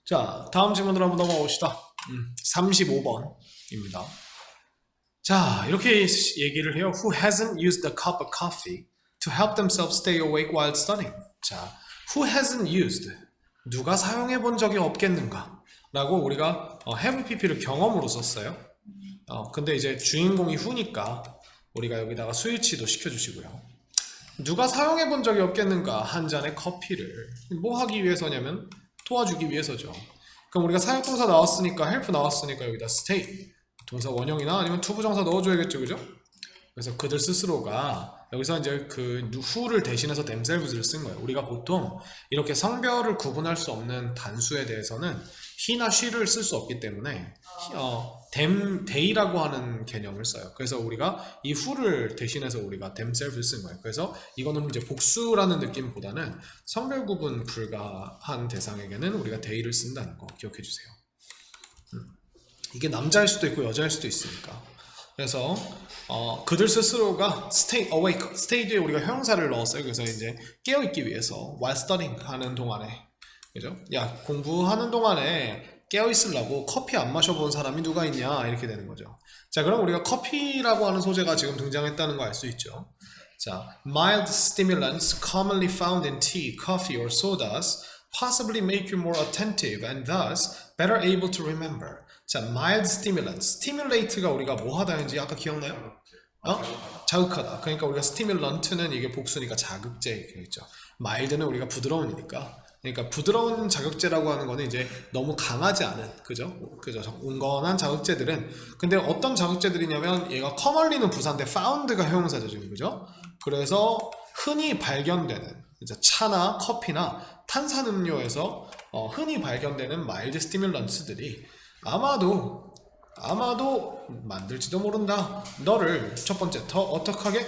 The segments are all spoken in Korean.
자, 다음 질문으로 한번 넘어가 봅시다. 35번입니다. 자, 이렇게 얘기를 해요. Who hasn't used a cup of coffee to help themselves stay awake while studying? 자, who hasn't used? 누가 사용해 본 적이 없겠는가? 라고 우리가 have pp를 경험으로 썼어요. 근데 이제 주인공이 who니까 우리가 여기다가 스위치도 시켜주시고요. 누가 사용해 본 적이 없겠는가? 한 잔의 커피를 뭐 하기 위해서냐면 도와주기 위해서죠. 그럼 우리가 사역동사 나왔으니까 help 나왔으니까 여기다 stay 동사 원형이나 아니면 투부정사 넣어줘야겠죠, 그죠? 그래서 그들 스스로가 여기서 이제 그 who를 대신해서 themselves를 쓴 거예요. 우리가 보통 이렇게 성별을 구분할 수 없는 단수에 대해서는 he나 she를 쓸 수 없기 때문에 they라고 하는 개념을 써요. 그래서 우리가 이 who를 대신해서 우리가 themselves를 쓴 거예요. 그래서 이거는 이제 복수라는 느낌보다는 성별 구분 불가한 대상에게는 우리가 they를 쓴다는 거 기억해 주세요. 이게 남자일 수도 있고 여자일 수도 있으니까. 그래서 그들 스스로가 stay awake, stay 뒤에 우리가 형용사를 넣었어요. 그래서 이제 깨어있기 위해서 while studying 하는 동안에, 그죠? 야, 공부하는 동안에 깨어있으려고 커피 안 마셔본 사람이 누가 있냐, 이렇게 되는 거죠. 자, 그럼 우리가 커피라고 하는 소재가 지금 등장했다는 거 알 수 있죠. 자, mild stimulants commonly found in tea, coffee or sodas possibly make you more attentive and thus better able to remember. 자, mild stimulants. stimulate가 우리가 뭐 하다는지 아까 기억나요? 자극하다. 그러니까 우리가 stimulant는 이게 복수니까 자극제겠죠. mild는 우리가 부드러운이니까. 그러니까 부드러운 자극제라고 하는 거는 이제 너무 강하지 않은, 그죠? 온건한 자극제들은. 근데 어떤 자극제들이냐면 얘가 commonly는 부사인데 found가 형용사죠, 지금, 그죠? 그래서 흔히 발견되는 이제 차나 커피나 탄산음료에서 흔히 발견되는 마일드 스티뮬런스들이 아마도 만들지도 모른다. 너를 첫 번째 더 어떻게 하게?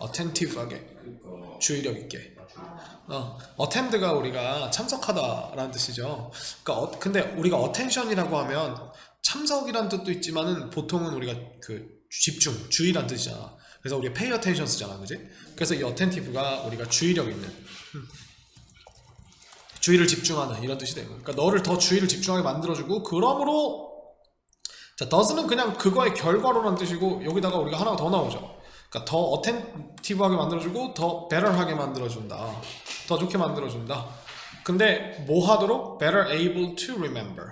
attentive하게, 주의력 있게. attend가 우리가 참석하다라는 뜻이죠. 그러니까 근데 우리가 attention이라고 하면 참석이란 뜻도 있지만은 보통은 우리가 그 집중, 주의란 뜻이잖아. 그래서 우리가 pay attention 쓰잖아, 그지? 그래서 이 attentive가 우리가 주의력 있는, 주의를 집중하는 이런 뜻이 되는 거예요. 그러니까 너를 더 주의를 집중하게 만들어주고, 그러므로 자, does는 그냥 그거의 결과로라는 뜻이고, 여기다가 우리가 하나가 더 나오죠. 그러니까 더 attentive하게 만들어주고 더 better하게 만들어준다, 더 좋게 만들어준다. 근데 뭐 하도록? better able to remember,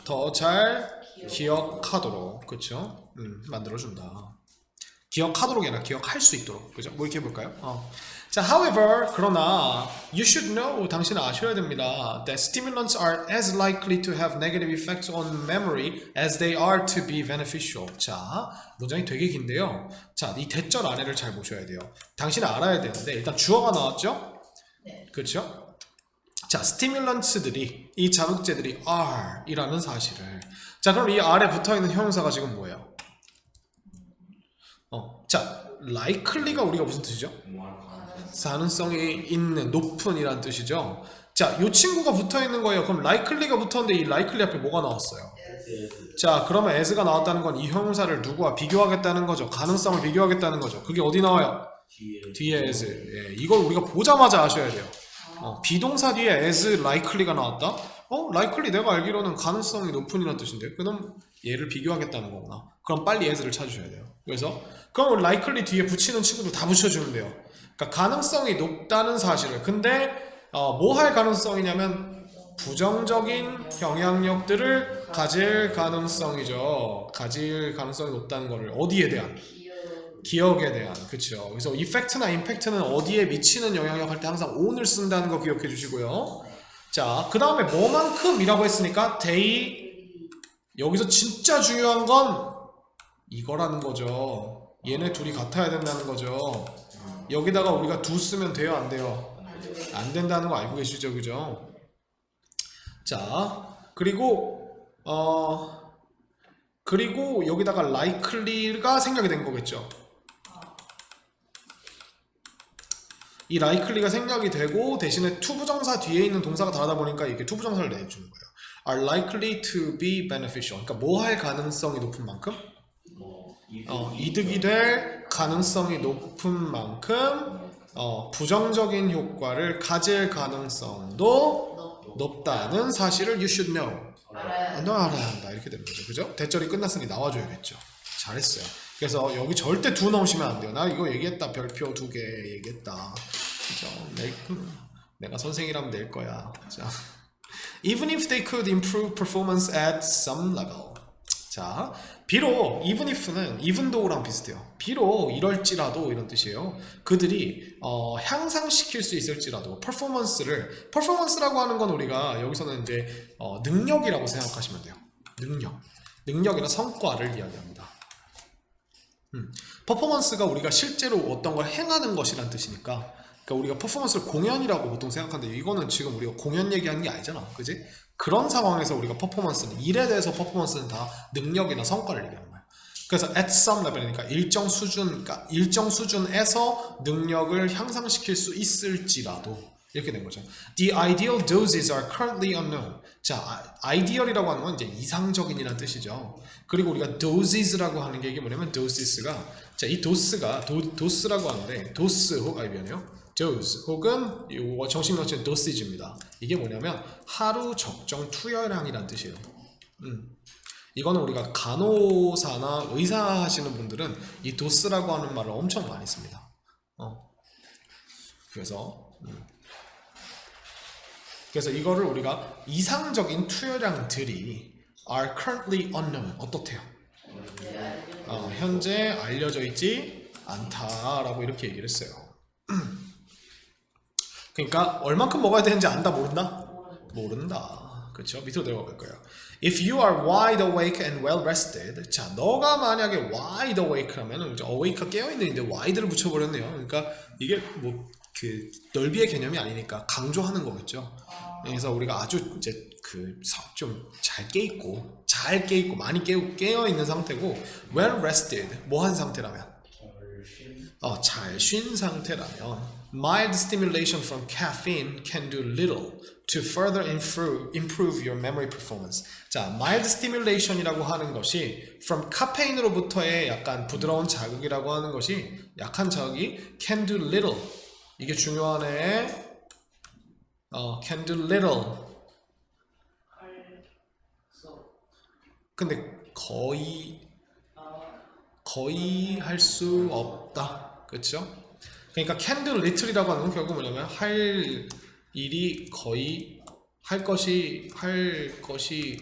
더 잘 기억하도록, 그쵸? 만들어준다. 기억하도록이 아니라 기억할 수 있도록, 그죠? 뭐 이렇게 해볼까요? 자, however, 그러나 you should know, 당신은 아셔야 됩니다. that stimulants are as likely to have negative effects on memory as they are to be beneficial. 자, 문장이 되게 긴데요. 자, 이 대절 안에를 잘 보셔야 돼요. 당신은 알아야 되는데 일단 주어가 나왔죠? 그렇죠? 자, stimulants들이, 이 자극제들이 are 이라는 사실을. 자, 그럼 이 are에 붙어있는 형용사가 지금 뭐예요? 자, likely가 우리가 무슨 뜻이죠? 가능성이 있는, 높은 이란 뜻이죠. 자, 이 친구가 붙어있는 거예요. 그럼 likely가 붙었는데 이 likely 앞에 뭐가 나왔어요? 자, 그러면 as가 나왔다는 건 이 형용사를 누구와 비교하겠다는 거죠. 가능성을 비교하겠다는 거죠. 그게 어디 나와요? 뒤에 as. 예, 이걸 우리가 보자마자 아셔야 돼요. 비동사 뒤에 as likely가 나왔다? likely 내가 알기로는 가능성이 높은 이란 뜻인데, 그럼 얘를 비교하겠다는 거구나. 그럼 빨리 as를 찾으셔야 돼요. 그래서 그럼 likely 뒤에 붙이는 친구도 다 붙여주면 돼요. 그러니까 가능성이 높다는 사실을. 근데 뭐 할 가능성이냐면 부정적인 영향력들을 가질 가능성이죠. 가질 가능성이 높다는 거를 어디에 대한? 기억에 대한. 그쵸? 그래서 effect나 impact는 어디에 미치는 영향력 할 때 항상 on을 쓴다는 거 기억해 주시고요. 자, 그 다음에 뭐만큼이라고 했으니까 they, 여기서 진짜 중요한 건 이거라는 거죠. 얘네 둘이 같아야 된다는 거죠. 여기다가 우리가 do 쓰면 돼요, 안 돼요? 안 된다는 거 알고 계시죠, 그죠? 자, 그리고 여기다가 likely가 생략이 된 거겠죠. 이 likely가 생략이 되고 대신에 투부정사 뒤에 있는 동사가 다르다 보니까 이렇게 투부정사를 내주는 거예요. are likely to be beneficial. 그러니까 뭐 할 가능성이 높은 만큼? 이득이 될 가능성이 높은 만큼 부정적인 효과를 가질 가능성도 높다는 사실을 you should know. 너 알아야 한다. 이렇게 되는 거죠. 그죠? 대절이 끝났으니 나와줘야겠죠. 잘했어요. 그래서 여기 절대 두 넣으시면 안 돼요. 나 이거 얘기했다. 별표 2개 얘기했다. 그죠? 내가 선생이라면 낼 거야. 자, even if they could improve performance at some level. 자, 비록 even if는 even though랑 비슷해요. 비록 이럴지라도 이런 뜻이에요. 그들이 향상시킬 수 있을지라도 performance라고 하는 건 우리가 여기서는 이제 능력이라고 생각하시면 돼요. 능력이나 성과를 이야기합니다. 퍼포먼스가 우리가 실제로 어떤 걸 행하는 것이란 뜻이니까, 그러니까 우리가 퍼포먼스를 공연이라고 보통 생각하는데 이거는 지금 우리가 공연 얘기하는 게 아니잖아, 그지? 그런 상황에서 우리가 퍼포먼스는, 일에 대해서 퍼포먼스는 다 능력이나 성과를 얘기하는 거야. 그래서 at some level이니까 일정 수준에서 능력을 향상시킬 수 있을지라도 이렇게 된 거죠. The ideal doses are currently unknown. 자, ideal이라고 하는 건 이제 이상적인이라는 뜻이죠. 그리고 우리가 doses라고 하는 게 이게 뭐냐면 doses가, 자, 이 도스라고 하는데 dose 혹은 정신명칭 dosage입니다. 이게 뭐냐면 하루 적정 투여량이란 뜻이에요. 이거는 우리가 간호사나 의사 하시는 분들은 이 도스라고 하는 말을 엄청 많이 씁니다. 그래서 이거를 우리가 이상적인 투여량들이 are currently unknown. 어떻대요? 현재 알려져 있지 않다라고 이렇게 얘기를 했어요. 그러니까 얼만큼 먹어야 되는지 안다, 모른다? 모른다. 그렇죠? 밑으로 내려가 볼 거예요. If you are wide awake and well rested. 자, 너가 만약에 wide awake라면 awake가 깨어있는데 wide를 붙여버렸네요. 그러니까 이게 뭐 그 넓이의 개념이 아니니까 강조하는 거겠죠. 그래서 우리가 아주 이제 그 좀 잘 깨있고 많이 깨어 있는 상태고, well rested 뭐 한 상태라면 잘 쉰 상태라면 mild stimulation from caffeine can do little to further improve your memory performance. 자, mild stimulation이라고 하는 것이 from 카페인으로부터의 약간 부드러운 자극이라고 하는 것이, 약한 자극이 can do little. 이게 중요하네. can do little. 근데 거의 할 수 없다. 그렇죠? 그러니까 can do little이라고 하는 건 결국 뭐냐면 할 것이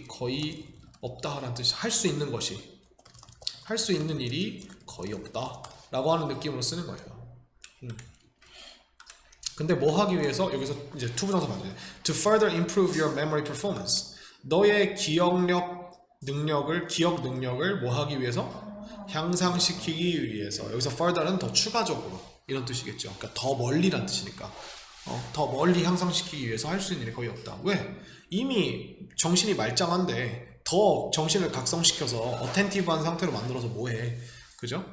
거의 없다라는 뜻이, 할 수 있는 일이 거의 없다라고 하는 느낌으로 쓰는 거예요. 근데 뭐 하기 위해서, 여기서 이제 투부정사 맞아요. To further improve your memory performance. 너의 기억 능력을 뭐 하기 위해서? 향상시키기 위해서. 여기서 further는 더 추가적으로 이런 뜻이겠죠. 그러니까 더 멀리란 뜻이니까. 더 멀리 향상시키기 위해서 할 수 있는 일이 거의 없다. 왜? 이미 정신이 말짱한데 더 정신을 각성시켜서 어텐티브한 상태로 만들어서 뭐해? 그죠?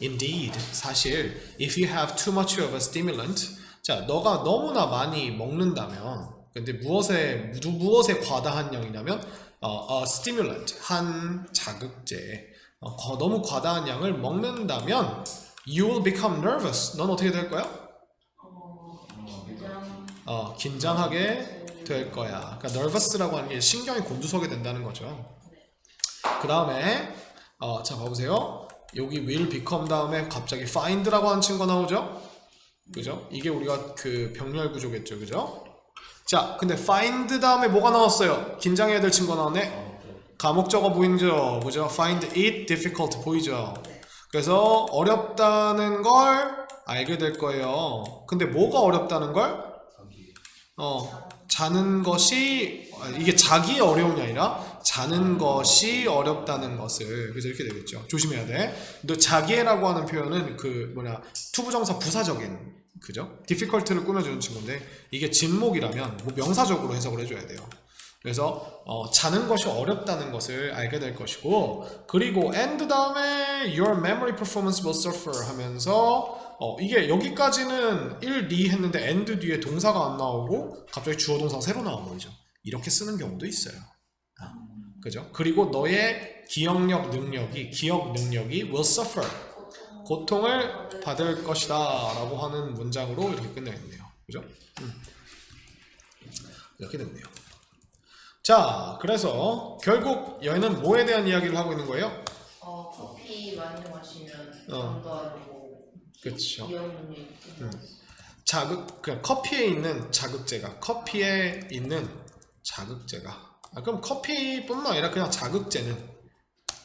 Indeed, 사실 if you have too much of a stimulant. 자, 너가 너무나 많이 먹는다면, 근데 무엇에 과다한 양이냐면 a stimulant, 한 자극제, 너무 과다한 양을 먹는다면 you will become nervous. 넌 어떻게 될 거야? 긴장하게 될 거야. 그러니까 nervous라고 하는 게 신경이 곤두서게 된다는 거죠. 그 다음에 자, 봐보세요. 여기 will become 다음에 갑자기 find라고 하는 친구가 나오죠? 그죠? 이게 우리가 그 병렬 구조겠죠, 그죠? 자, 근데 find 다음에 뭐가 나왔어요? 긴장해야 될 친구가 나왔네? 가목적어 보이죠? 그죠? find it difficult 보이죠? 그래서 어렵다는 걸 알게 될 거예요. 근데 뭐가 어렵다는 걸? 자는 것이, 이게 자기 어려움이 아니라 자는 것이 어렵다는 것을, 그래서 이렇게 되겠죠. 조심해야 돼. 너 자기애라고 하는 표현은 그 투부정사 부사적인, 그죠? difficult를 꾸며주는 친구인데, 이게 진목이라면 뭐 명사적으로 해석을 해줘야 돼요. 그래서 자는 것이 어렵다는 것을 알게 될 것이고, 그리고 and 다음에 your memory performance will suffer 하면서 이게 여기까지는 1, 2 했는데 and 뒤에 동사가 안 나오고 갑자기 주어 동사가 새로 나와버리죠. 이렇게 쓰는 경우도 있어요. 그죠? 그리고 너의 기억 능력이 will suffer, 고통을 받을 것이다 라고 하는 문장으로 이렇게 끝내겠네요. 그죠? 이렇게 됐네요. 자, 그래서 결국 여기는 뭐에 대한 이야기를 하고 있는 거예요? 커피 많이 마시면 건강하고 그쵸. 기억 능력이 그냥 커피에 있는 자극제가 그럼 커피뿐만 아니라 그냥 자극제는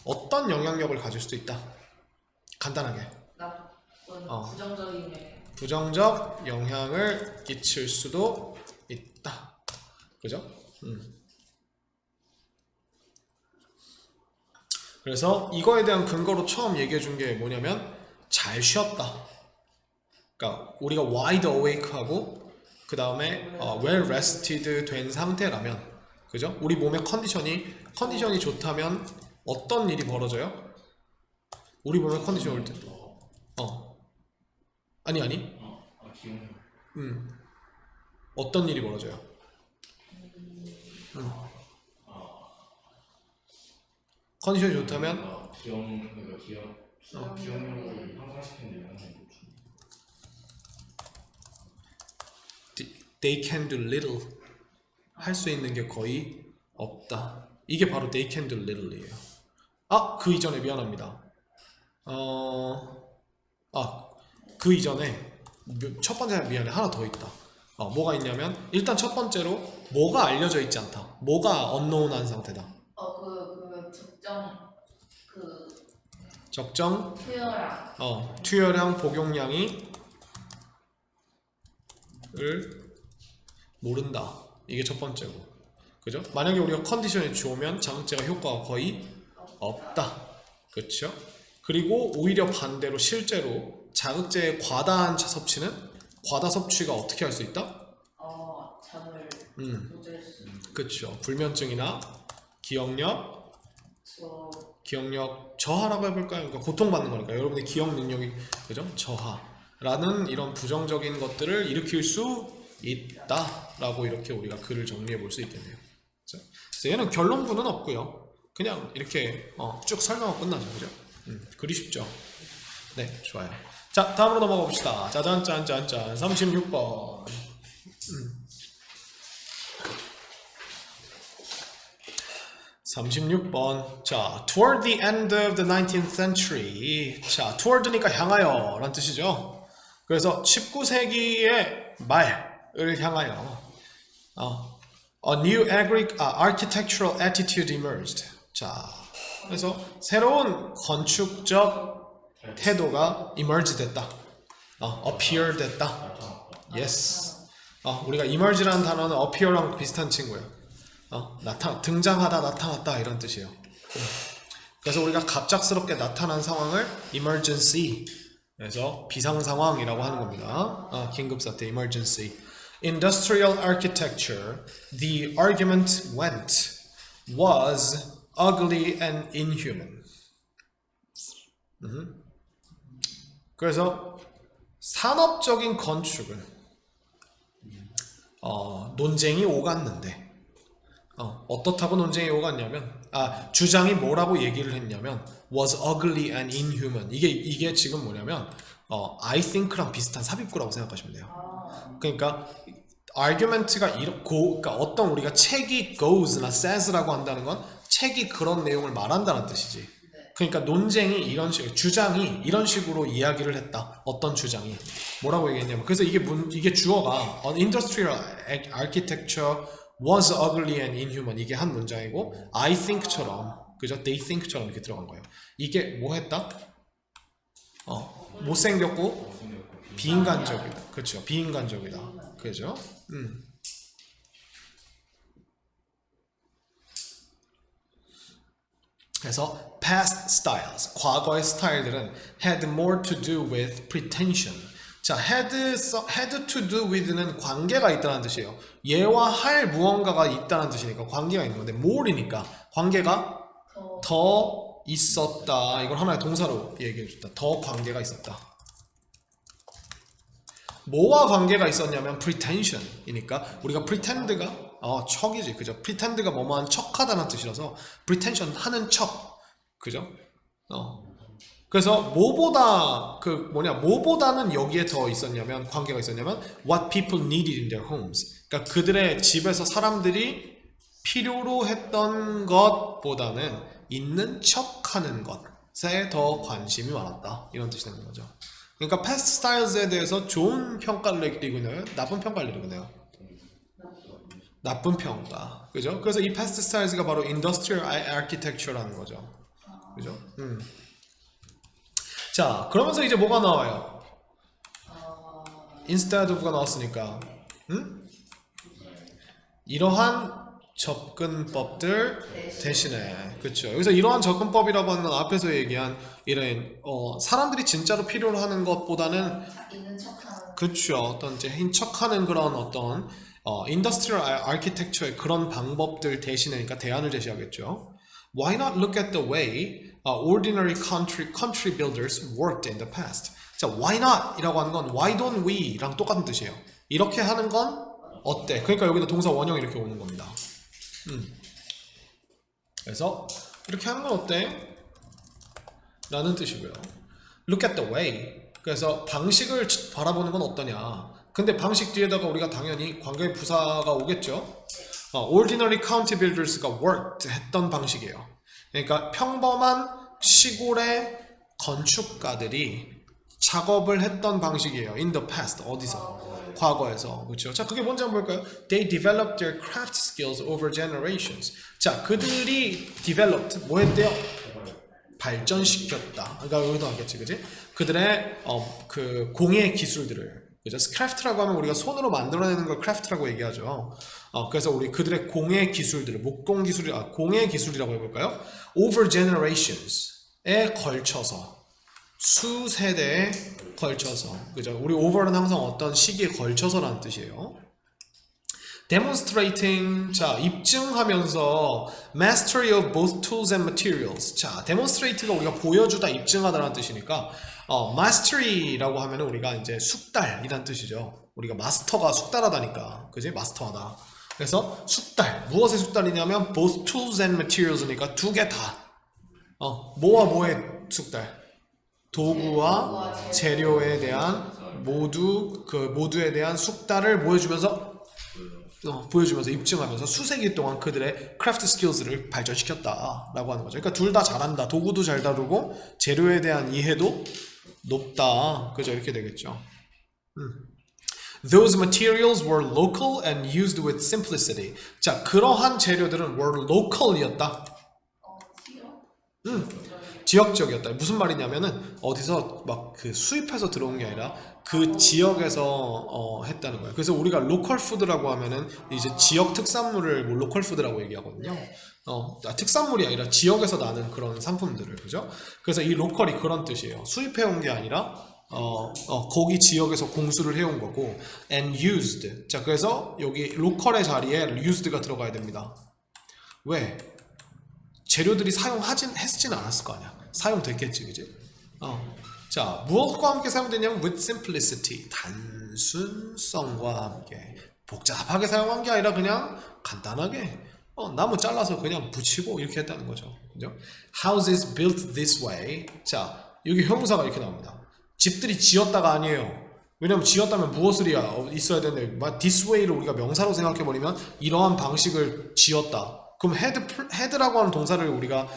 어떤 영향력을 가질 수도 있다. 간단하게 나쁜 어. 부정적인 부정적 영향을 끼칠 수도 있다. 그죠? 그래서 이거에 대한 근거로 처음 얘기해 준 게 뭐냐면 잘 쉬었다. 그러니까 우리가 wide awake 하고 그 다음에 well rested 된 상태라면, 그죠? 우리 몸의 컨디션이 좋다면 어떤 일이 벌어져요? 우리 몸의 컨디션이 올 때 아니 어떤 일이 벌어져요? 컨디션이 좋다면 기억력을 향상시키는 영향을 they can do little. 할 수 있는 게 거의 없다. 이게 바로 they can do little이에요. 그 이전에 미안합니다. 그 이전에 첫 번째 미안해, 하나 더 있다. 뭐가 있냐면 일단 첫 번째로 뭐가 알려져 있지 않다. 뭐가 unknown한 상태다. 적정 투여량 복용량이 을 모른다. 이게 첫 번째고, 그죠? 만약에 우리가 컨디션이 좋으면 자극제가 효과가 거의 없다. 그렇죠? 그리고 오히려 반대로 실제로 자극제의 과다 섭취가 어떻게 할 수 있다? 잠을 모자랄 수 그렇죠. 불면증이나 기억력 저하라고 해볼까요? 그러니까 고통받는 거니까 여러분의 기억 능력이, 그죠? 저하라는 이런 부정적인 것들을 일으킬 수 있다라고 이렇게 우리가 글을 정리해 볼 수 있겠네요. 그래서 얘는 결론부는 없고요. 그냥 이렇게 쭉 설명하고 끝나죠. 그죠? 글이 쉽죠? 네, 좋아요. 자, 다음으로 넘어가 봅시다. 짜잔짠짠짠 36번. 36번. 자, toward the end of the 19th century. 자, toward니까 향하여 라는 뜻이죠. 그래서 19세기의 말을 향하여 a new architectural attitude emerged. 자, 그래서 새로운 건축적 태도가 emerge 됐다. appear 됐다. yes. 우리가 emerge라는 단어는 appear랑 비슷한 친구예요. 등장하다, 나타났다 이런 뜻이에요. 그래서 우리가 갑작스럽게 나타난 상황을 emergency, 그래서 비상상황이라고 하는 겁니다. 긴급사태, emergency. Industrial architecture, the argument went, was ugly and inhuman. 그래서 산업적인 건축은 논쟁이 오갔는데 어떻다고 논쟁이 오갔냐면 주장이 뭐라고 얘기를 했냐면 was ugly and inhuman. 이게 지금 뭐냐면 I think랑 비슷한 삽입구라고 생각하시면 돼요. 그러니까 argument가 그러니까 어떤 우리가 책이 goes나 says라고 한다는 건 책이 그런 내용을 말한다는 뜻이지. 그러니까 논쟁이 이런 식으로, 주장이 이런 식으로 이야기를 했다. 어떤 주장이 뭐라고 얘기했냐면, 그래서 이게 주어가 industrial architecture was ugly and inhuman, 이게 한 문장이고 I think처럼, 그죠? they think처럼 이렇게 들어간 거예요. 이게 뭐 했다? 못생겼고 비인간적이다. 그렇죠? 비인간적이다. 그죠? 그래서 past styles, 과거의 스타일들은 had more to do with pretension. 자, had to do with는 관계가 있다는 뜻이에요. 얘와 할 무언가가 있다는 뜻이니까 관계가 있는 건데 more이니까 관계가 더 있었다. 이걸 하나의 동사로 얘기해 줬다. 더 관계가 있었다. 뭐와 관계가 있었냐면 pretension이니까 우리가 pretend가 척이지, 그죠? pretend가 뭐뭐한 척하다는 뜻이라서 pretension 하는 척, 그죠? 그래서 뭐보다는 여기에 더 있었냐면 관계가 있었냐면 what people needed in their homes. 그러니까 그들의 집에서 사람들이 필요로 했던 것보다는 있는 척하는 것에 더 관심이 많았다. 이런 뜻이 되는 거죠. 그러니까 past styles에 대해서 좋은 평가를 내리고 있나요? 나쁜 평가를 내리고 있나요? 나쁜 평가. 그죠? 그래서 이 past styles가 바로 industrial architecture라는 거죠. 그죠? 자, 그러면서 이제 뭐가 나와요? instead of가 나왔으니까 이러한 접근법들 대신에 그렇죠. 여기서 이러한 접근법이라고 하는 건 앞에서 얘기한 이런 사람들이 진짜로 필요로 하는 것보다는 있는 척하는. 그렇죠. 어떤 이제 척하는 그런 어떤 인더스트리얼 아키텍처의 그런 방법들 대신에 그러니까 대안을 제시하겠죠. Why not look at the way ordinary country builders worked in the past? 자, why not 이라고 하는 건 why don't we랑 똑같은 뜻이에요. 이렇게 하는 건 어때? 그러니까 여기다 동사 원형이 이렇게 오는 겁니다. 그래서 이렇게 하는 건 어때? 라는 뜻이고요. Look at the way. 그래서 방식을 바라보는 건 어떠냐? 근데 방식 뒤에다가 우리가 당연히 관계 부사가 오겠죠. Ordinary county builders가 worked 했던 방식이에요. 그러니까 평범한 시골의 건축가들이 작업을 했던 방식이에요. In the past 어디서? 과거에서. 그렇죠. 자, 그게 뭔지 한번 볼까요? They developed their craft skills over generations. 자, 그들이 developed 뭐 했대요? 발전시켰다. 그러니까 여기도 하겠지, 그지? 그들의 그 공예 기술들을, 그죠? 크래프트라고 하면 우리가 손으로 만들어내는 걸 크래프트라고 얘기하죠. 그래서 우리 그들의 공예 기술들을 목공 기술이 공예 기술이라고 해볼까요? Over generations에 걸쳐서 수세대에 걸쳐서, 그죠? 우리 over는 항상 어떤 시기에 걸쳐서라는 뜻이에요. demonstrating, 자, 입증하면서 mastery of both tools and materials. 자, demonstrate가 우리가 보여주다, 입증하다라는 뜻이니까 mastery라고 하면은 우리가 이제 숙달이란 뜻이죠. 우리가 마스터가 숙달하다니까, 그지? 마스터하다. 그래서 숙달, 무엇의 숙달이냐면 both tools and materials니까 두 개 다. 뭐와 뭐의 숙달? 도구와 재료에 대한 모두에 대한 숙달을 보여주면서 입증하면서 수세기 동안 그들의 크래프트 스킬스를 발전시켰다라고 하는 거죠. 그러니까 둘 다 잘한다. 도구도 잘 다루고 재료에 대한 이해도 높다. 그죠? 이렇게 되겠죠. Those materials were local and used with simplicity. 자, 그러한 재료들은 were local이었다. 지역적이었다. 무슨 말이냐면은 어디서 막 그 수입해서 들어온 게 아니라 그 지역에서 했다는 거예요. 그래서 우리가 로컬 푸드라고 하면은 이제 지역 특산물을 뭐 로컬 푸드라고 얘기하거든요. 특산물이 아니라 지역에서 나는 그런 상품들을, 그죠? 그래서 이 로컬이 그런 뜻이에요. 수입해온 게 아니라 거기 지역에서 공수를 해온 거고, and used. 자, 그래서 여기 로컬의 자리에 used가 들어가야 됩니다. 왜? 재료들이 했진 않았을 거 아니야. 사용됐겠지, 그지? 자, 무엇과 함께 사용됐냐면 with simplicity, 단순성과 함께. 복잡하게 사용한 게 아니라 그냥 간단하게 나무 잘라서 그냥 붙이고 이렇게 했다는 거죠. 그죠? Houses built this way. 자, 여기 형용사가 이렇게 나옵니다. 집들이 지었다가 아니에요. 왜냐면 지었다면 무엇을 있어야 되는데 this way를 우리가 명사로 생각해버리면 이러한 방식을 지었다. 그럼 head라고 하는 동사를 우리가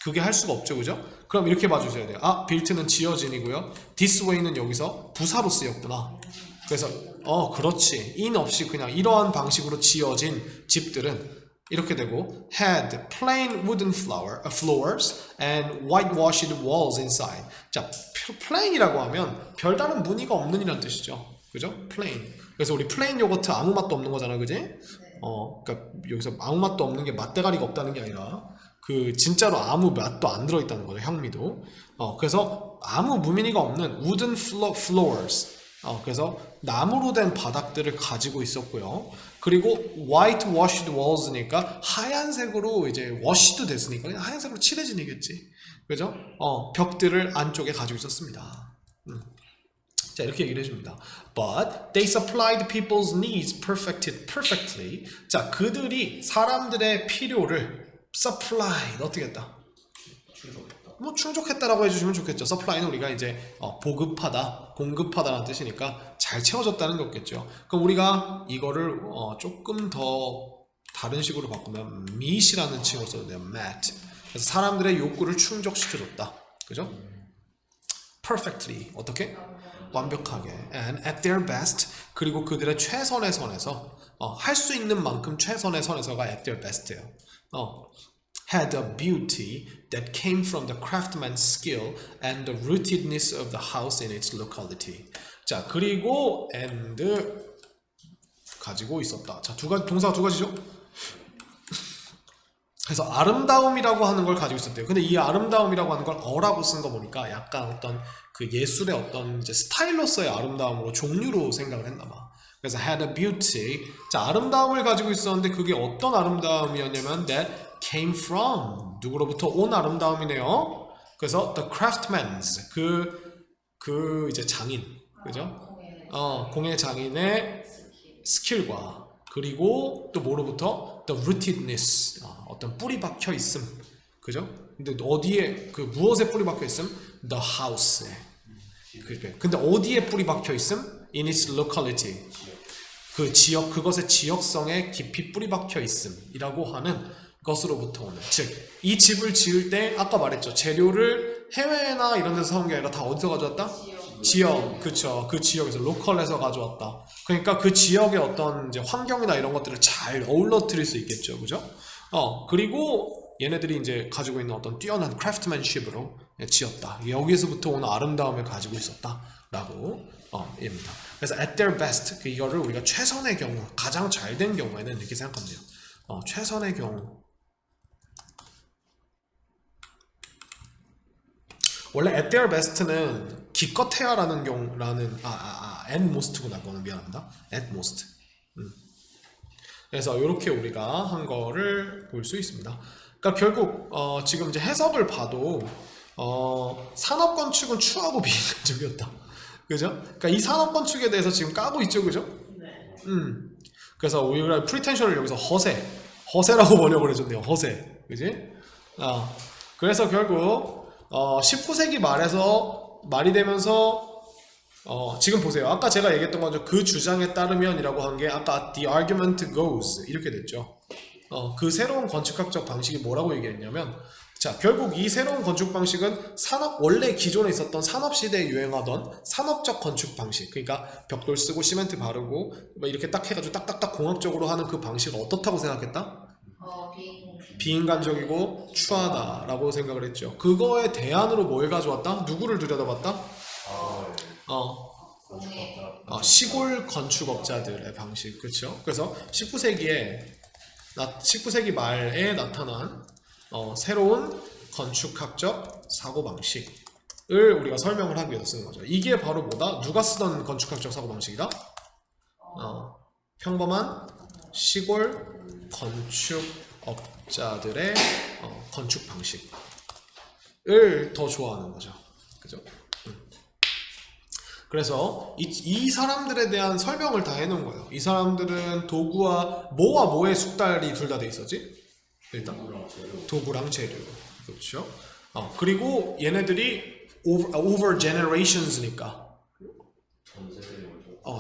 그게 할 수가 없죠, 그죠? 그럼 이렇게 봐주셔야 돼요. built는 지어진이고요. this way는 여기서 부사로 쓰였구나. 그래서 그렇지. in 없이 그냥 이러한 방식으로 지어진 집들은 이렇게 되고 had plain wooden floors and whitewashed walls inside. 자, plain이라고 하면 별다른 무늬가 없는 이란 뜻이죠. 그죠? plain. 그래서 우리 플레인 요거트 아무 맛도 없는 거잖아, 그지? 그러니까 여기서 아무 맛도 없는 게 맛대가리가 없다는 게 아니라 그 진짜로 아무 맛도 안 들어있다는 거죠, 향미도. 그래서 아무 무늬가 없는 wooden floors. 그래서 나무로 된 바닥들을 가지고 있었고요. 그리고 whitewashed walls니까 하얀색으로 이제 wash도 됐으니까 그냥 하얀색으로 칠해진이겠지, 그죠? 벽들을 안쪽에 가지고 있었습니다. 자, 이렇게 얘기를 해줍니다. But they supplied people's needs perfectly. 자, 그들이 사람들의 필요를 supplied 어떻게 했다? 뭐 충족했다라고 해주시면 좋겠죠. supply는 우리가 이제 보급하다, 공급하다라는 뜻이니까 잘 채워졌다는 거겠죠. 그럼 우리가 이거를 조금 더 다른 식으로 바꾸면 meet이라는 칭을 써도 돼요. met. 그래서 사람들의 욕구를 충족시켜줬다. 그죠? perfectly. 어떻게? 완벽하게. and at their best. 그리고 그들의 최선의 선에서 할 수 있는 만큼 최선의 선에서가 at their best예요. had a beauty that came from the craftsman's skill and the rootedness of the house in its locality. 자, 그리고 and 가지고 있었다. 자, 동사가 두 가지죠? 그래서 아름다움이라고 하는 걸 가지고 있었대요. 근데 이 아름다움이라고 하는 걸 어라고 쓴 거 보니까 약간 어떤 그 예술의 어떤 이제 스타일로서의 아름다움으로 종류로 생각을 했나 봐. 그래서 had a beauty. 자, 아름다움을 가지고 있었는데 그게 어떤 아름다움이었냐면 that came from 누구로부터 온 아름다움이네요. 그래서 the craftsman's 그 이제 장인, 그죠? 공예 장인의 스킬과 그리고 또 뭐로부터 the rootedness 어떤 뿌리 박혀 있음, 그죠? 근데 어디에 그 무엇에 뿌리 박혀 있음? the house에. 근데 어디에 뿌리 박혀 있음? in its locality. 그 지역, 그것의 지역성에 깊이 뿌리 박혀 있음이라고 하는 것으로부터 오는. 즉, 이 집을 지을 때 아까 말했죠. 재료를 해외나 이런 데서 사온 게 아니라 다 어디서 가져왔다? 지역, 그쵸. 그 지역에서 로컬에서 가져왔다. 그러니까 그 지역의 어떤 이제 환경이나 이런 것들을 잘 어울러뜨릴 수 있겠죠, 그죠? 그리고 얘네들이 이제 가지고 있는 어떤 뛰어난 크래프트맨십으로 지었다. 여기에서부터 오는 아름다움을 가지고 있었다라고 입니다. 그래서 at their best, 이거를 우리가 최선의 경우, 가장 잘 된 경우에는 이렇게 생각하면 돼요. 최선의 경우. 원래 at their best는 기껏해야라는 경우라는 at most구나. 그거는 미안합니다. at most. 그래서 이렇게 우리가 한 거를 볼 수 있습니다. 그러니까 결국 지금 이제 해석을 봐도 산업 건축은 추하고 비인간적이었다. 그죠? 그러니까 이 산업 건축에 대해서 지금 까고 있죠, 그죠? 네. 그래서 우리가 프리텐션을 여기서 허세라고 번역을 해줬네요. 허세, 그지? 그래서 결국 19세기 말이 되면서 지금 보세요. 아까 제가 얘기했던 거죠. 그 주장에 따르면이라고 한 게 아까 the argument goes 이렇게 됐죠. 그 새로운 건축학적 방식이 뭐라고 얘기했냐면, 자, 결국 이 새로운 건축 방식은 원래 기존에 있었던 산업시대에 유행하던 산업적 건축 방식, 그러니까 벽돌 쓰고 시멘트 바르고 이렇게 딱 해가지고 딱딱딱 공학적으로 하는 그 방식을 어떻다고 생각했다? 비인간적이고 추하다라고 생각을 했죠. 그거에 대안으로 뭘 가져왔다? 누구를 들여다봤다? 시골 건축업자들의 방식, 그렇죠? 그래서 19세기 말에 나타난 새로운 건축학적 사고방식을 우리가 설명을 하기 위해서 쓰는 거죠. 이게 바로 뭐다? 누가 쓰던 건축학적 사고방식이다? 평범한 시골 건축업자들의 건축 방식을 더 좋아하는 거죠. 그죠? 그래서 이 사람들에 대한 설명을 다 해놓은 거예요. 이 사람들은 도구와 뭐의 숙달이 둘 다 돼 있었지? 일단 도구랑 재료. 그렇죠? 그리고 얘네들이 over generations니까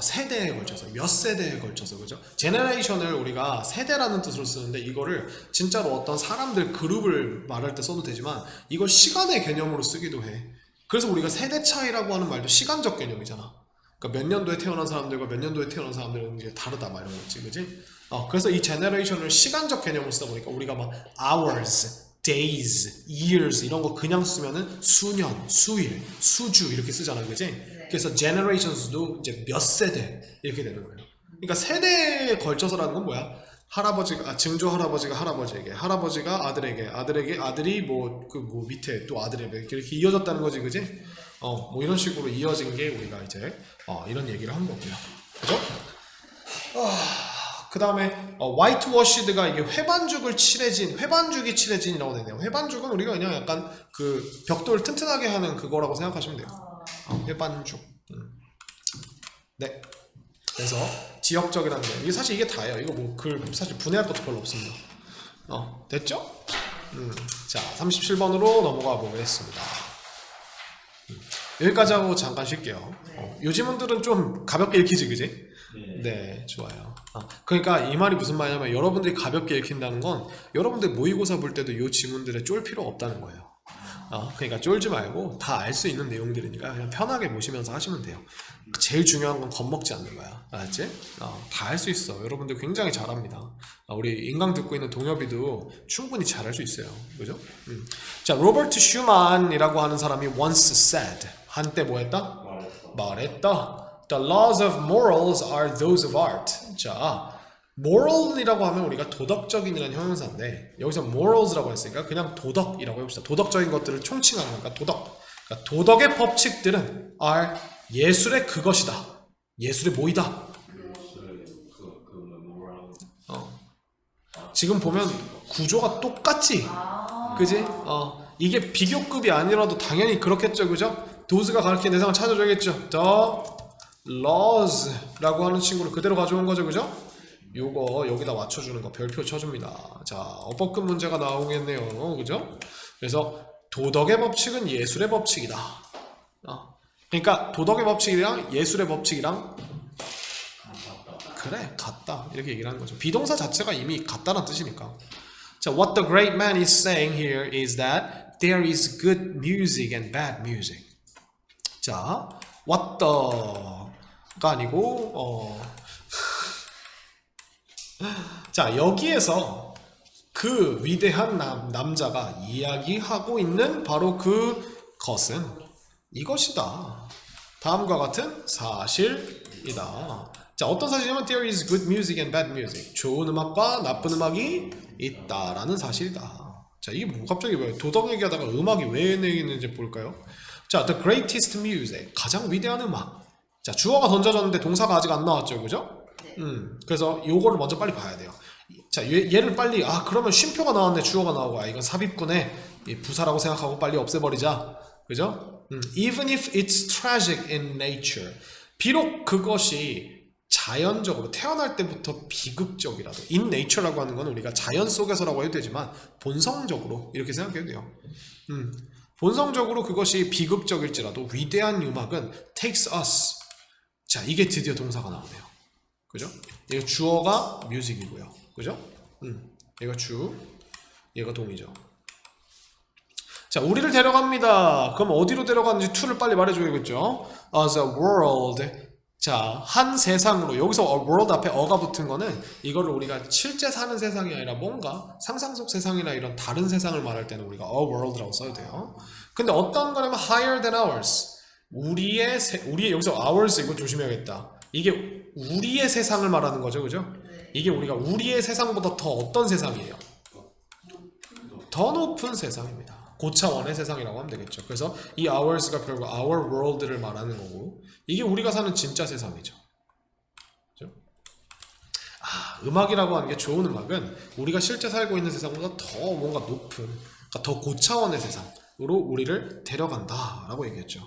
세대에 걸쳐서, 몇 세대에 걸쳐서, 그죠? generation을 우리가 세대라는 뜻으로 쓰는데 이거를 진짜로 어떤 사람들 그룹을 말할 때 써도 되지만 이걸 시간의 개념으로 쓰기도 해. 그래서 우리가 세대 차이라고 하는 말도 시간적 개념이잖아. 그러니까 몇 년도에 태어난 사람들과 몇 년도에 태어난 사람들은 이제 다르다 막 이런 거 있지, 그지? 그래서 이 generation을 시간적 개념으로 쓰다 보니까 우리가 막 hours, days, years 이런 거 그냥 쓰면은 수년, 수일, 수주 이렇게 쓰잖아, 그지? 그래서 generations도 이제 몇 세대 이렇게 되는 거예요. 그러니까 세대에 걸쳐서라는 건 뭐야? 증조 할아버지가 할아버지에게, 할아버지가 아들에게, 아들이 그 밑에 또 아들에게 이렇게 이어졌다는 거지, 그지? 뭐 이런 식으로 이어진 게 우리가 이제 이런 얘기를 한 거고요. 그죠? 그 다음에 화이트워시드가 이게 회반죽이 칠해진이라고 되네요. 회반죽은 우리가 그냥 약간 그 벽돌 튼튼하게 하는 그거라고 생각하시면 돼요. 회반죽. 네. 그래서 지역적이라는 거. 이게 사실 이게 다예요. 이거 사실 분해할 것도 별로 없습니다. 됐죠? 자, 37번으로 넘어가 보겠습니다. 여기까지 하고 잠깐 쉴게요. 요즘분들은 좀 가볍게 읽히지, 그지? 네, 좋아요. 그러니까 이 말이 무슨 말이냐면 여러분들이 가볍게 읽힌다는 건 여러분들 모의고사 볼 때도 이 지문들에 쫄 필요 없다는 거예요. 그러니까 쫄지 말고 다 알 수 있는 내용들이니까 그냥 편하게 보시면서 하시면 돼요. 제일 중요한 건 겁먹지 않는 거야. 알았지? 다 할 수 있어. 여러분들 굉장히 잘합니다. 우리 인강 듣고 있는 동엽이도 충분히 잘할 수 있어요. 그죠? 자, 로버트 슈만이라고 하는 사람이 once said, 한때 뭐 했다? 말했다. The laws of morals are those of art. 자, moral이라고 하면 우리가 도덕적인이라는 형용사인데 여기서 morals라고 했으니까 그냥 도덕이라고 해봅시다. 도덕적인 것들을 총칭하는 거니까 도덕. 그러니까 도덕의 법칙들은 are 예술의 그것이다. 예술의 뭐이다. 지금 보면 구조가 똑같지? 그지? 이게 비교급이 아니라도 당연히 그렇겠죠. 그죠? 도스가 가르치는 대상을 찾아줘야겠죠. The laws라고 하는 친구를 그대로 가져온 거죠. 그죠? 요거 여기다 맞춰주는 거 별표 쳐줍니다. 자, 어법급 문제가 나오겠네요. 그죠? 그래서 도덕의 법칙은 예술의 법칙이다. 그러니까 도덕의 법칙이랑 예술의 법칙이랑 그래 같다 이렇게 얘기를 하는 거죠. 비동사 자체가 이미 같다는 뜻이니까. 자, what the great man is saying here is that there is good music and bad music. 자, what the가 아니고 자, 여기에서 그 위대한 남자가 이야기하고 있는 바로 그것은 이것이다. 다음과 같은 사실이다. 자, 어떤 사실이냐면 there is good music and bad music. 좋은 음악과 나쁜 음악이 있다라는 사실이다. 자, 이게 뭐 갑자기 왜 도덕 얘기하다가 음악이 왜 내리는지 볼까요? 자, the greatest music. 가장 위대한 음악. 자, 주어가 던져졌는데 동사가 아직 안 나왔죠. 그죠? 그래서 요거를 먼저 빨리 봐야 돼요. 자, 얘를 빨리 그러면 쉼표가 나왔네. 주어가 나오고 이건 삽입구네. 부사라고 생각하고 빨리 없애버리자. 그죠? Even if it's tragic in nature. 비록 그것이 자연적으로 태어날 때부터 비극적이라도 in nature라고 하는 건 우리가 자연 속에서라고 해도 되지만 본성적으로 이렇게 생각해도 돼요. 본성적으로 그것이 비극적일지라도 위대한 음악은 takes us. 자, 이게 드디어 동사가 나오네요. 그죠? 얘가 주어가 music이고요. 그죠? 얘가 주, 얘가 동이죠. 자, 우리를 데려갑니다. 그럼 어디로 데려가는지 to를 빨리 말해줘야겠죠? As a world. 자, 한 세상으로. 여기서 a world 앞에 어가 붙은 거는 이거를 우리가 실제 사는 세상이 아니라 뭔가 상상 속 세상이나 이런 다른 세상을 말할 때는 우리가 a world라고 써야 돼요. 근데 어떤 거냐면 higher than ours. 우리의 여기서 ours 이거 조심해야겠다. 이게 우리의 세상을 말하는 거죠. 그죠? 이게 우리가 우리의 세상보다 더 어떤 세상이에요? 더 높은 세상입니다. 고차원의 세상이라고 하면 되겠죠. 그래서 이 ours가 결국 our world를 말하는 거고 이게 우리가 사는 진짜 세상이죠. 그죠? 음악이라고 하는 게 좋은 음악은 우리가 실제 살고 있는 세상보다 더 뭔가 높은 그러니까 더 고차원의 세상으로 우리를 데려간다라고 얘기했죠.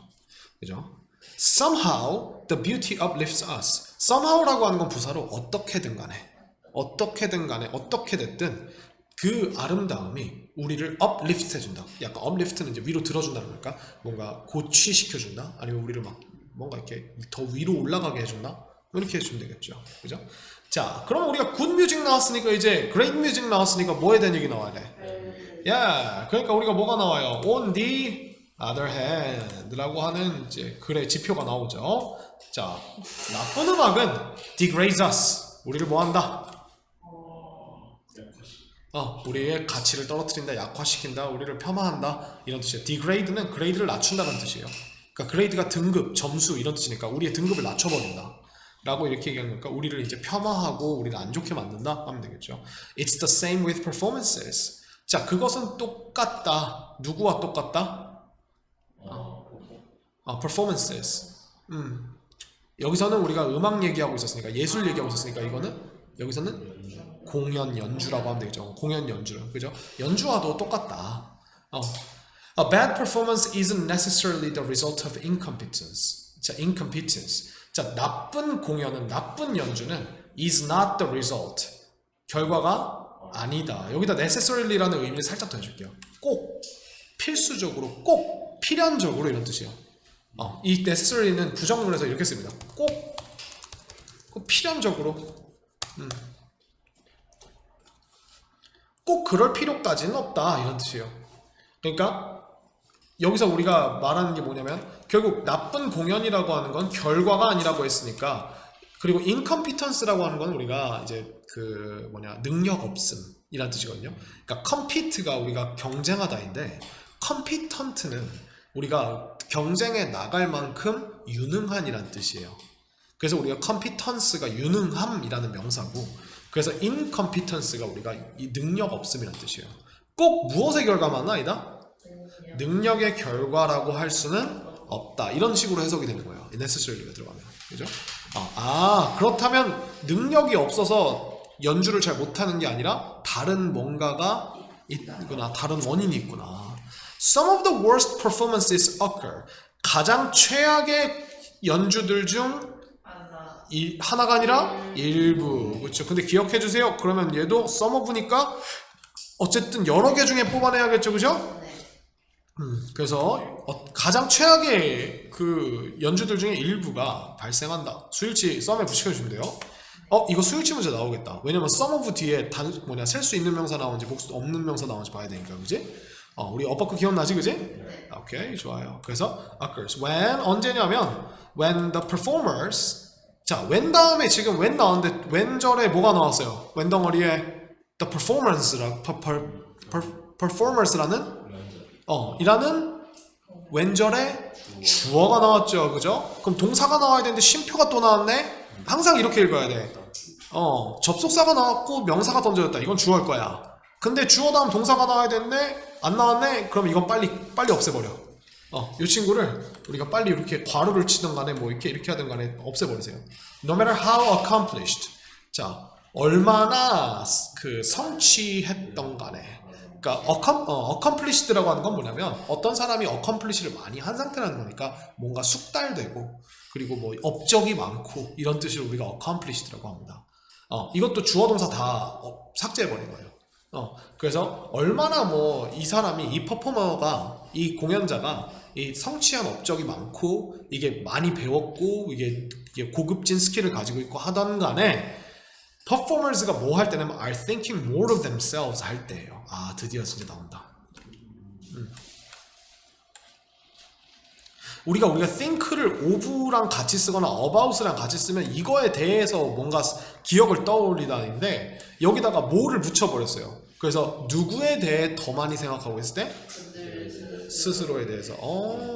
그죠? Somehow the beauty uplifts us. Somehow라고 하는 건 부사로 어떻게든 간에 어떻게 됐든 그 아름다움이 우리를 uplift 해준다. 약간 uplift는 이제 위로 들어준다는 걸까? 뭔가 고취시켜준다? 아니면 우리를 막 뭔가 이렇게 더 위로 올라가게 해준다? 이렇게 해주면 되겠죠. 그죠? 자, 그럼 우리가 good music 나왔으니까 이제 great music 나왔으니까 뭐에 대한 얘기 나와야 돼? 그러니까 우리가 뭐가 나와요? On the other hand 라고 하는 이제 글의 지표가 나오죠. 자, 나쁜 음악은 degrades us. 우리를 뭐 한다? 우리의 가치를 떨어뜨린다, 약화시킨다, 우리를 폄하한다 이런 뜻이에요. degrade는 grade를 낮춘다는 뜻이에요. 그러니까 grade가 등급, 점수 이런 뜻이니까 우리의 등급을 낮춰버린다 라고 이렇게 얘기하는 거니까 우리를 이제 폐마하고 우리를 안 좋게 만든다 하면 되겠죠. It's the same with performances. 자, 그것은 똑같다. 누구와 똑같다? performances. 여기서는 우리가 음악 얘기하고 있었으니까 예술 얘기하고 있었으니까 이거는 여기서는 공연 연주라고 하면 되겠죠. 공연 연주. 그죠? 연주와도 똑같다. A bad performance isn't necessarily the result of incompetence. 자, incompetence. 자, 나쁜 공연은 나쁜 연주는 is not the result. 결과가 아니다. 여기다 necessary라는 의미를 살짝 더 해줄게요. 꼭, 필수적으로, 꼭, 필연적으로 이런 뜻이에요. 이 necessary는 부정문에서 이렇게 씁니다. 꼭 필연적으로. 꼭 그럴 필요까지는 없다 이런 뜻이에요. 그러니까 여기서 우리가 말하는 게 뭐냐면 결국 나쁜 공연이라고 하는 건 결과가 아니라고 했으니까, 그리고 incompetence라고 하는 건 우리가 이제 그 능력 없음이란 뜻이거든요. 그러니까 compete가 우리가 경쟁하다인데 competent는 우리가 경쟁에 나갈 만큼 유능한이란 뜻이에요. 그래서 우리가 competence가 유능함이라는 명사고, 그래서 incompetence가 우리가 이 능력 없음이란 뜻이에요. 꼭 무엇의 결과만 아니다? 능력의 결과라고 할 수는 없다. 이런 식으로 해석이 되는 거예요. necessary가 들어가면. 그죠? 그렇다면 능력이 없어서 연주를 잘 못하는 게 아니라 다른 뭔가가 있구나. 다른 원인이 있구나. Some of the worst performances occur. 가장 최악의 연주들 중 하나가 아니라 일부. 그렇죠. 근데 기억해 주세요. 그러면 얘도 some of니까 어쨌든 여러 개 중에 뽑아내야겠죠. 그죠? 그래서 가장 최악의 그 연주들 중에 일부가 발생한다. 수일치 썸에 붙여주시면 돼요. 이거 수일치 문제 나오겠다. 왜냐면 some of 뒤에 셀 수 있는 명사 나오는지 복수 없는 명사 나오는지 봐야 되니까. 그지? 우리 업버크 기억나지? 그지? 네. 오케이, 좋아요. 그래서 occurs. when 언제냐면 when the performers. 자, when 다음에 지금 when 나왔는데 when 절에 뭐가 나왔어요? when 덩어리에 the performers라는 이라는 왼절에 주어가 나왔죠. 그죠? 그럼 동사가 나와야 되는데 쉼표가 또 나왔네? 항상 이렇게 읽어야 돼. 접속사가 나왔고 명사가 던져졌다. 이건 주어일 거야. 근데 주어 다음 동사가 나와야 되는데 안 나왔네? 그럼 이건 빨리 없애버려. 이 친구를 우리가 빨리 이렇게 괄호를 치든 간에 뭐 이렇게 하든 간에 없애버리세요. No matter how accomplished. 자, 얼마나 그 성취했던 간에. 그러니까 accomplished라고 하는 건 뭐냐면 어떤 사람이 accomplish를 많이 한 상태라는 거니까 뭔가 숙달되고 그리고 뭐 업적이 많고 이런 뜻으로 우리가 accomplished라고 합니다. 이것도 주어 동사 다 삭제해버린 거예요. 그래서 얼마나 뭐 이 사람이 이 퍼포머가 이 공연자가 이 성취한 업적이 많고 이게 많이 배웠고 이게 고급진 스킬을 가지고 있고 하던 간에 퍼포머스가 뭐 할 때는 are thinking more of themselves 할 때예요. 드디어 진짜 나온다. 우리가 think를 of랑 같이 쓰거나 about랑 같이 쓰면 이거에 대해서 뭔가 기억을 떠올리다는데 여기다가 뭐를 붙여버렸어요. 그래서 누구에 대해 더 많이 생각하고 있을 때? 스스로에 대해서.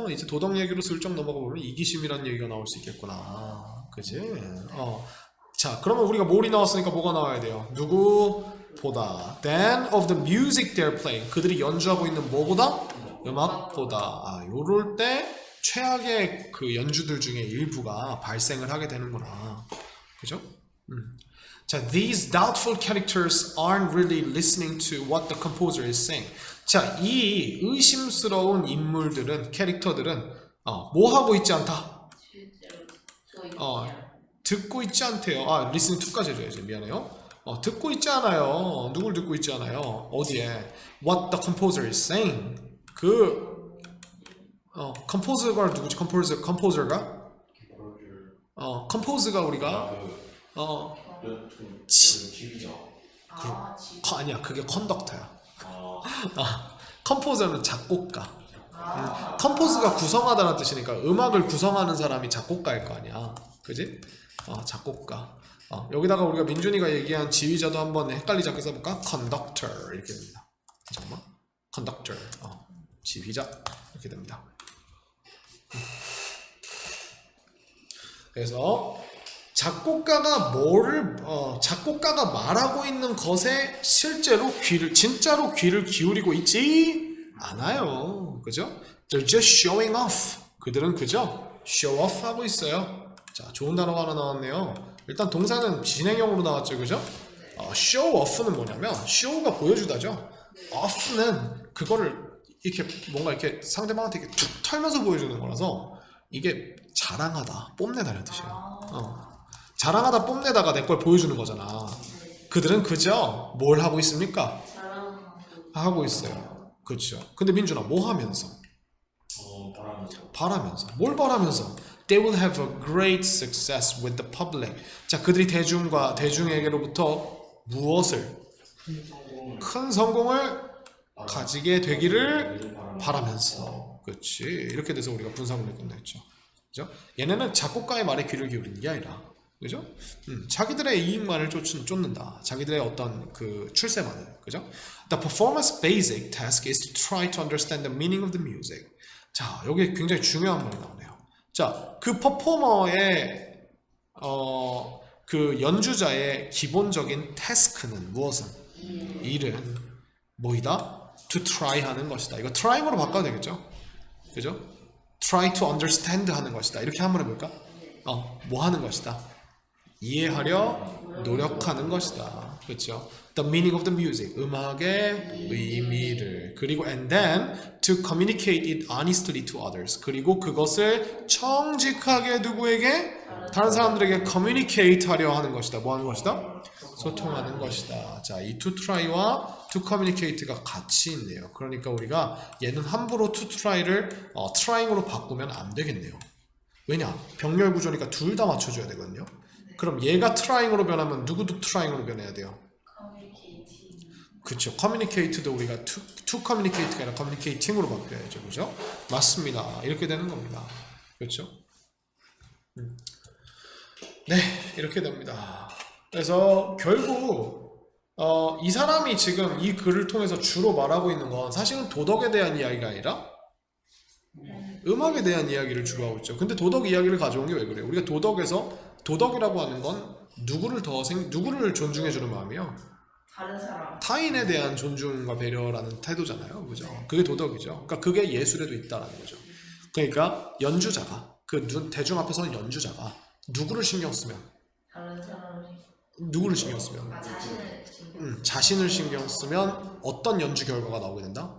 이제 도덕 얘기로 슬쩍 넘어가 보면 이기심이라는 얘기가 나올 수 있겠구나. 그치? 자, 그러면 우리가 뭘이 나왔으니까 뭐가 나와야 돼요? 누구보다 than of the music they're playing. 그들이 연주하고 있는 뭐보다? 음악보다. 요럴 때 최악의 그 연주들 중에 일부가 발생을 하게 되는구나. 그죠? 자, these doubtful characters aren't really listening to what the composer is saying. 자, 이 의심스러운 인물들은, 캐릭터들은 뭐 하고 있지 않다? 듣고 있지 않대요. listening to까지 해줘야지. 미안해요. 듣고 있지 않아요. 누굴 듣고 있지 않아요? 어디에? What the composer is saying. composer가 누구지? composer가? compose가 우리가 아니야. 그게 컨덕터야. composer는 작곡가. compose가 구성하다는 뜻이니까 음악을 구성하는 사람이 작곡가일 거 아니야. 그지? 작곡가. 여기다가 우리가 민준이가 얘기한 지휘자도 한번 헷갈리지 않게 써볼까? conductor 이렇게 됩니다. 잠깐만. conductor. 지휘자 이렇게 됩니다. 그래서 작곡가가 작곡가가 말하고 있는 것에 진짜로 귀를 기울이고 있지 않아요. 그죠? They're just showing off. 그들은 그죠? show off 하고 있어요. 자, 좋은 단어가 하나 나왔네요. 일단 동사는 진행형으로 나왔죠. 그죠? show off는 뭐냐면 show가 보여주다죠. off는 그거를 이렇게 뭔가 이렇게 상대방한테 이렇게 툭 털면서 보여주는 거라서 이게 자랑하다, 뽐내다는 뜻이에요. 자랑하다 뽐내다가 내 걸 보여주는 거잖아. 그들은 그저 뭘 하고 있습니까? 사랑하고 하고 있어요. 그렇죠. 근데 민준아 뭐 하면서? 바라면서. 바라면서. 뭘 바라면서? They will have a great success with the public. 자, 그들이 대중에게로부터 무엇을? 성공을 큰 성공을 가지게 되기를 바라면서. 바라면서. 그렇지. 이렇게 돼서 우리가 분사문을 끝냈죠. 그죠? 얘네는 작곡가의 말에 귀를 기울이는 게 아니라, 그죠? 자기들의 이익만을 쫓는다. 자기들의 어떤 그 출세만을, 그죠? The performance basic task is to try to understand the meaning of the music. 자, 여기 굉장히 중요한 말이 나오네요. 자, 그 퍼포머의 그 연주자의 기본적인 태스크는 무엇은? 일은 뭐이다? To try 하는 것이다. 이거 trying으로 바꿔도 되겠죠? 그죠? Try to understand 하는 것이다. 이렇게 한번 해볼까? 뭐 하는 것이다? 이해하려 노력하는 것이다. 그렇죠? The meaning of the music. 음악의 의미를. 그리고 and then to communicate it honestly to others. 그리고 그것을 정직하게 누구에게? 다른 사람들에게 communicate 하려 하는 것이다. 뭐 하는 것이다? 소통하는 것이다. 자, 이 to try와 to communicate가 같이 있네요. 그러니까 우리가 얘는 함부로 to try를 trying으로 바꾸면 안 되겠네요. 왜냐? 병렬 구조니까 둘 다 맞춰줘야 되거든요. 그럼 얘가 trying으로 변하면 누구도 trying으로 변해야 돼요. 커뮤니케이팅. 그렇죠. communicate도 우리가 to communicate가 아니라 communicating으로 바뀌어야죠. 그죠? 맞습니다. 이렇게 되는 겁니다. 그렇죠? 네, 이렇게 됩니다. 그래서 결국 이 사람이 지금 이 글을 통해서 주로 말하고 있는 건 사실은 도덕에 대한 이야기가 아니라 음악에 대한 이야기를 주로 하고 있죠. 근데 도덕 이야기를 가져온 게 왜 그래요? 우리가 도덕이라고 하는 건 누구를 존중해주는 마음이요? 다른 사람. 타인에 대한 존중과 배려라는 태도잖아요. 그죠? 그게 도덕이죠. 그러니까 그게 예술에도 있다라는 거죠. 그러니까 연주자가 대중 앞에서는 연주자가 누구를 신경 쓰면 다른 사람이. 누구를 신경 쓰면 자신을 신경. 자신을 신경 쓰면 어떤 연주 결과가 나오게 된다?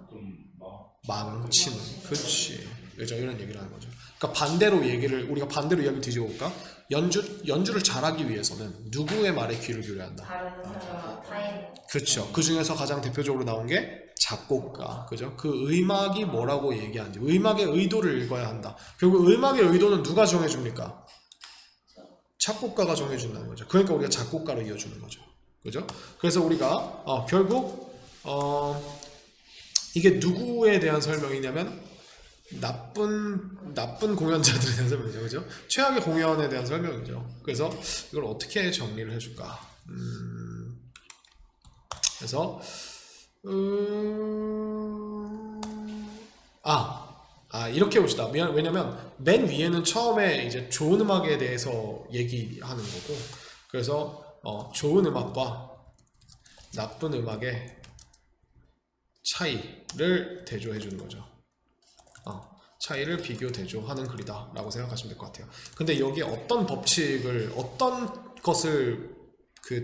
망치는. 그렇지. 그죠? 이런 얘기를 하는 거죠. 그러니까 우리가 반대로 이야기를 뒤집어 볼까? 연주를 잘하기 위해서는 누구의 말에 귀를 기울여야 한다? 다른 사람, 타인. 그렇죠. 그 중에서 가장 대표적으로 나온 게 작곡가. 그죠? 그 음악이 뭐라고 얘기하는지, 음악의 의도를 읽어야 한다. 결국 음악의 의도는 누가 정해줍니까? 작곡가가 정해준다는 거죠. 그러니까 우리가 작곡가로 이어주는 거죠. 그죠? 그래서 우리가 결국 이게 누구에 대한 설명이냐면 나쁜 공연자들에 대한 설명이죠. 그죠? 최악의 공연에 대한 설명이죠. 그래서 이걸 어떻게 정리를 해줄까? 그래서 이렇게 봅시다. 왜냐면 맨 위에는 처음에 이제 좋은 음악에 대해서 얘기하는 거고, 그래서 좋은 음악과 나쁜 음악의 차이를 대조해 주는 거죠. 차이를 비교 대조하는 글이다 라고 생각하시면 될 것 같아요. 근데 여기에 어떤 것을 그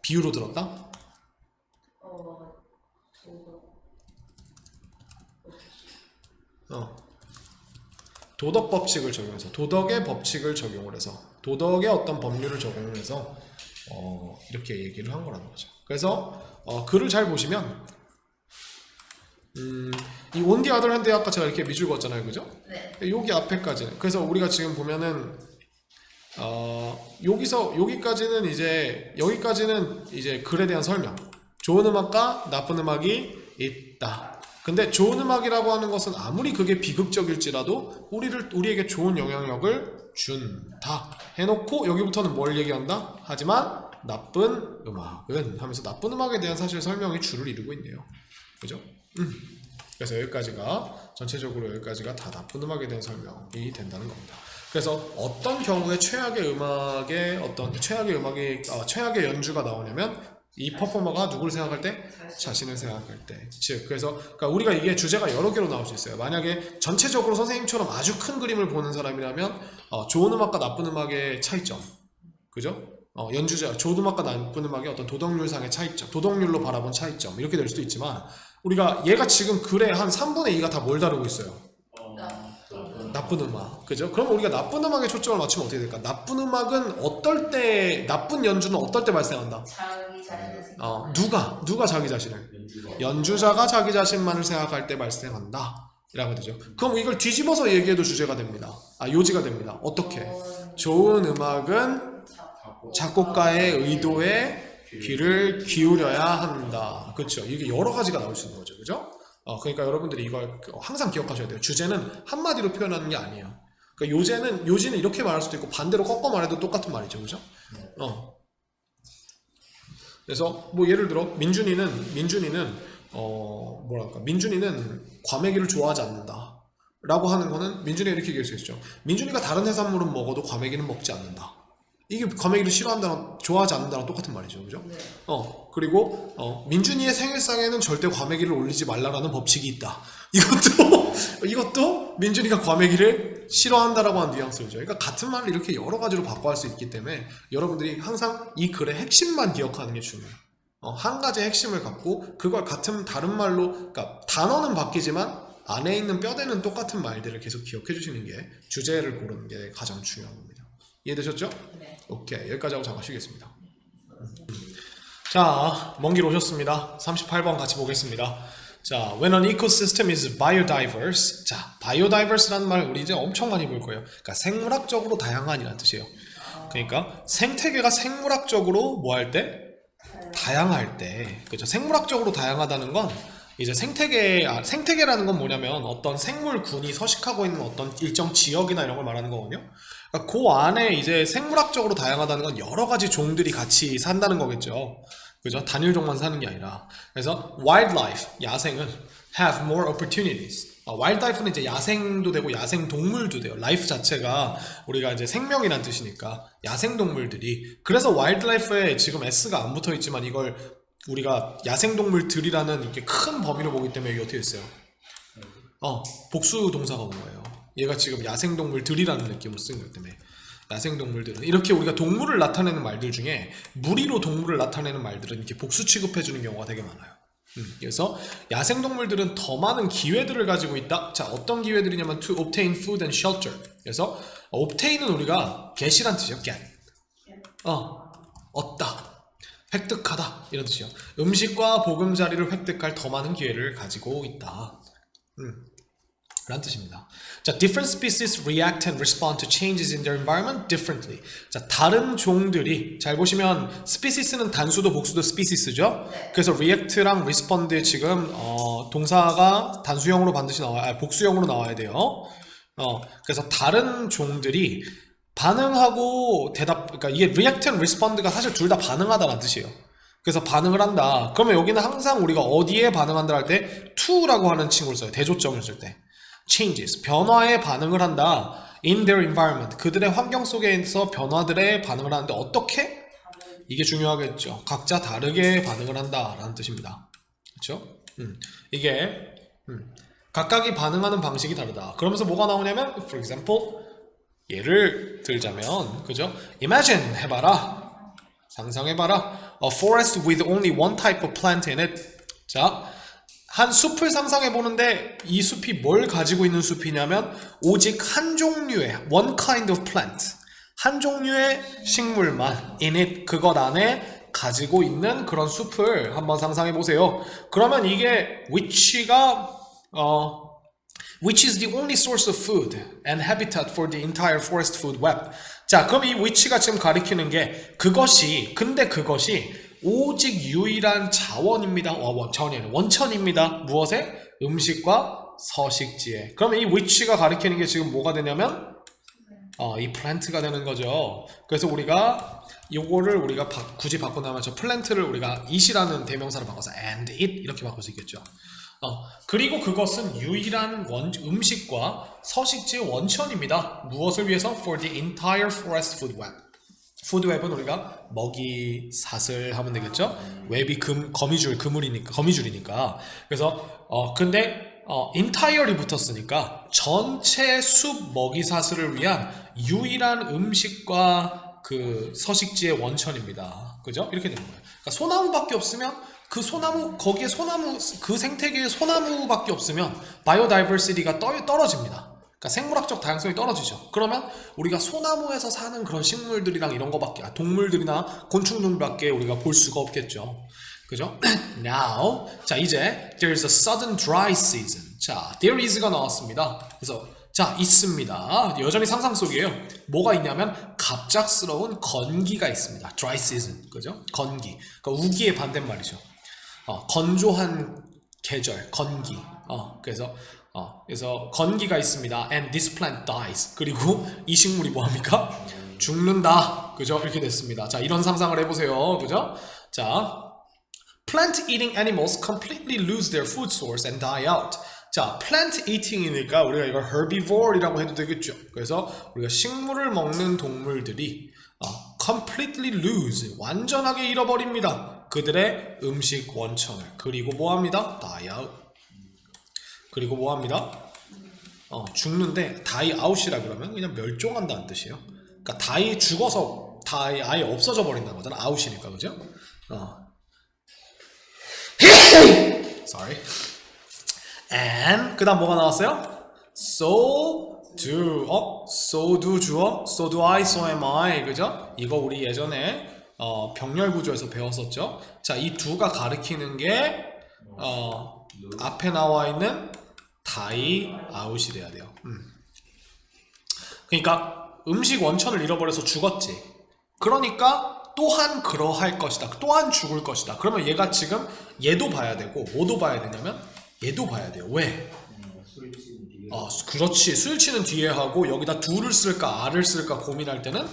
비유로 들었다? 도덕 법칙을 적용해서, 도덕의 법칙을 적용을 해서, 도덕의 어떤 법률을 적용을 해서 이렇게 얘기를 한 거라는 거죠. 그래서 글을 잘 보시면 이 on the other hand 아까 제가 이렇게 밑줄 그었잖아요. 그죠? 네. 여기 앞에까지는, 그래서 우리가 지금 보면은 여기까지는 이제 글에 대한 설명, 좋은 음악과 나쁜 음악이 있다. 근데 좋은 음악이라고 하는 것은 아무리 그게 비극적일지라도 우리에게 좋은 영향력을 준다 해놓고 여기부터는 뭘 얘기한다? 하지만 나쁜 음악은 하면서 나쁜 음악에 대한 사실 설명이 줄을 이루고 있네요. 그죠? 그래서 전체적으로 여기까지가 다 나쁜 음악에 대한 설명이 된다는 겁니다. 그래서 어떤 경우에 최악의 연주가 나오냐면 이 퍼포머가 누구를 생각할 때? 자신을 생각할 때. 즉, 그러니까 우리가 이게 주제가 여러 개로 나올 수 있어요. 만약에 전체적으로 선생님처럼 아주 큰 그림을 보는 사람이라면 좋은 음악과 나쁜 음악의 차이점, 그죠? 좋은 음악과 나쁜 음악의 어떤 도덕률상의 차이점, 도덕률로 바라본 차이점, 이렇게 될 수도 있지만, 우리가 얘가 지금 글의 한 3분의 2가 다 뭘 다루고 있어요? 나쁜 음악. 그죠? 그럼 우리가 나쁜 음악에 초점을 맞추면 어떻게 될까? 나쁜 음악은 어떨 때, 나쁜 연주는 어떨 때 발생한다? 자기 자신을 누가 자기 자신을? 연주자가 자기 자신만을 생각할 때 발생한다. 이라고 되죠. 그럼 이걸 뒤집어서 얘기해도 주제가 됩니다. 요지가 됩니다. 어떻게? 좋은 음악은 작곡가의 의도에 귀를 기울여야 한다. 그렇죠. 이게 여러 가지가 나올 수 있는 거죠. 그죠? 그러니까 여러분들이 이걸 항상 기억하셔야 돼요. 주제는 한마디로 표현하는 게 아니에요. 그러니까 요지는 이렇게 말할 수도 있고 반대로 꺾어 말해도 똑같은 말이죠. 그죠? 그래서 뭐 예를 들어 민준이는 과메기를 좋아하지 않는다 라고 하는 거는 민준이가 이렇게 얘기할 수 있죠. 민준이가 다른 해산물은 먹어도 과메기는 먹지 않는다. 이게 과메기를 싫어한다는, 좋아하지 않는다랑 똑같은 말이죠. 그죠? 네. 그리고 민준이의 생일상에는 절대 과메기를 올리지 말라라는 법칙이 있다. 이것도 민준이가 과메기를 싫어한다라고 하는 뉘앙스죠. 그러니까 같은 말을 이렇게 여러 가지로 바꿔 할 수 있기 때문에 여러분들이 항상 이 글의 핵심만 기억하는 게 중요해요. 한 가지의 핵심을 갖고 그걸 다른 말로, 그러니까 단어는 바뀌지만 안에 있는 뼈대는 똑같은 말들을 계속 기억해 주시는 게, 주제를 고르는 게 가장 중요한 겁니다. 이해되셨죠? 네. 오케이, 여기까지 하고 잠깐 쉬겠습니다. 자, 먼 길 오셨습니다. 38번 같이 보겠습니다. 자, when an ecosystem is biodiverse. 자, biodiverse라는 말 우리 이제 엄청 많이 볼 거예요. 그러니까 생물학적으로 다양한이라는 뜻이에요. 그러니까 생태계가 생물학적으로 뭐 할 때? 다양할 때. 그죠? 생물학적으로 다양하다는 건 이제 생태계라는 건 뭐냐면 어떤 생물군이 서식하고 있는 어떤 일정 지역이나 이런 걸 말하는 거거든요. 그러니까 그 안에 이제 생물학적으로 다양하다는 건 여러 가지 종들이 같이 산다는 거겠죠. 그죠? 단일종만 사는 게 아니라. 그래서 wildlife, 야생은 have more opportunities. wildlife는 이제 야생도 되고 야생 동물도 돼요. life 자체가 우리가 이제 생명이란 뜻이니까 야생 동물들이. 그래서 wildlife에 지금 s가 안 붙어 있지만 이걸 우리가 야생동물들이라는 이렇게 큰 범위로 보기 때문에 이게 어떻게 됐어요? 복수 동사가 온 거예요. 얘가 지금 야생동물들이라는 느낌으로 쓰는 거기 때문에 야생동물들은 이렇게 우리가 동물을 나타내는 말들 중에 무리로 동물을 나타내는 말들은 이렇게 복수 취급해주는 경우가 되게 많아요. 그래서 야생동물들은 더 많은 기회들을 가지고 있다. 자, 어떤 기회들이냐면 to obtain food and shelter. 그래서 obtain은 우리가 get이란 뜻이에요. get. 얻다. 획득하다 이런 뜻이요. 음식과 보금자리를 획득할 더 많은 기회를 가지고 있다. 라는 뜻입니다. 자, different species react and respond to changes in their environment differently. 자, 다른 종들이, 잘 보시면 species는 단수도 복수도 species죠. 네. 그래서 react랑 respond에 지금 동사가 단수형으로 반드시 복수형으로 나와야 돼요. 그래서 다른 종들이 반응하고 그러니까 이게 react and respond가 사실 둘 다 반응하다라는 뜻이에요. 그래서 반응을 한다. 그러면 여기는 항상 우리가 어디에 반응한다 할 때 to라고 하는 친구를 써요. 대조점을 쓸 때. changes, 변화에 반응을 한다. in their environment, 그들의 환경 속에서 변화들에 반응을 하는데 어떻게? 이게 중요하겠죠. 각자 다르게 반응을 한다라는 뜻입니다. 그렇죠? 이게 각각이 반응하는 방식이 다르다. 그러면서 뭐가 나오냐면 for example, 예를 들자면, 그죠? Imagine 해봐라. 상상해봐라. A forest with only one type of plant in it. 자, 한 숲을 상상해보는데 이 숲이 뭘 가지고 있는 숲이냐면 오직 한 종류의 one kind of plant, 한 종류의 식물만 in it, 그것 안에 가지고 있는 그런 숲을 한번 상상해보세요. 그러면 이게 which is the only source of food and habitat for the entire forest food web. 자, 그럼 이 which가 지금 가리키는 게 그것이 오직 유일한 자원입니다. 자원이 아니라 원천입니다. 무엇에? 음식과 서식지에. 그러면 이 which가 가리키는 게 지금 뭐가 되냐면 이 플랜트가 되는 거죠. 그래서 우리가 요거를 우리가 굳이 바꾼다면 저 플랜트를 우리가 it이라는 대명사로 바꿔서 and it 이렇게 바꿀 수 있겠죠. 그리고 그것은 유일한 음식과 서식지의 원천입니다. 무엇을 위해서? For the entire forest food web. food web은 우리가 먹이 사슬 하면 되겠죠. 웹이 거미줄이니까. 그래서 근데 entire이 붙었으니까 전체 숲 먹이 사슬을 위한 유일한 음식과 그 서식지의 원천입니다. 그죠? 이렇게 되는 거예요. 그러니까 소나무밖에 없으면 그 생태계에 소나무밖에 없으면 바이오다이버시티가 떨어집니다. 그러니까 생물학적 다양성이 떨어지죠. 그러면 우리가 소나무에서 사는 그런 식물들이랑 이런 거밖에, 동물들이나 곤충들밖에 우리가 볼 수가 없겠죠. 그죠? Now, 자 이제 there is a sudden dry season. 자, there is가 나왔습니다. 그래서 자 있습니다. 여전히 상상 속이에요. 뭐가 있냐면 갑작스러운 건기가 있습니다. dry season, 그죠? 건기. 그러니까 우기의 반대말이죠. 건조한 계절, 건기. 그래서 건기가 있습니다. And this plant dies. 그리고 이 식물이 뭐합니까? 죽는다. 그죠? 이렇게 됐습니다. 자, 이런 상상을 해보세요. 그죠? 자, plant eating animals completely lose their food source and die out. 자, plant eating이니까 우리가 이걸 herbivore이라고 해도 되겠죠. 그래서 우리가 식물을 먹는 동물들이 completely lose, 완전하게 잃어버립니다. 그들의 음식 원천을. 그리고 뭐합니다? die out. 그리고 뭐합니다? 죽는데 die out이라 그러면 그냥 멸종한다는 뜻이에요. 그러니까 die 죽어서 die 아예 없어져 버린다는 거잖아. out이니까, 그죠? Sorry. And 그 다음 뭐가 나왔어요? So do 주어, so do I, so am I. 그죠? 이거 우리 예전에 병렬 구조에서 배웠었죠. 자, 이 두가 가리키는 게 앞에 나와 있는 die out이 돼야 돼요. 그러니까 음식 원천을 잃어버려서 죽었지. 그러니까 또한 그러할 것이다. 또한 죽을 것이다. 그러면 얘가 지금 얘도 봐야 되고 뭐도 봐야 되냐면 얘도 봐야 돼요. 왜? 그렇지. 수일치는 뒤에 하고 여기다 do를 쓸까 R을 쓸까 고민할 때는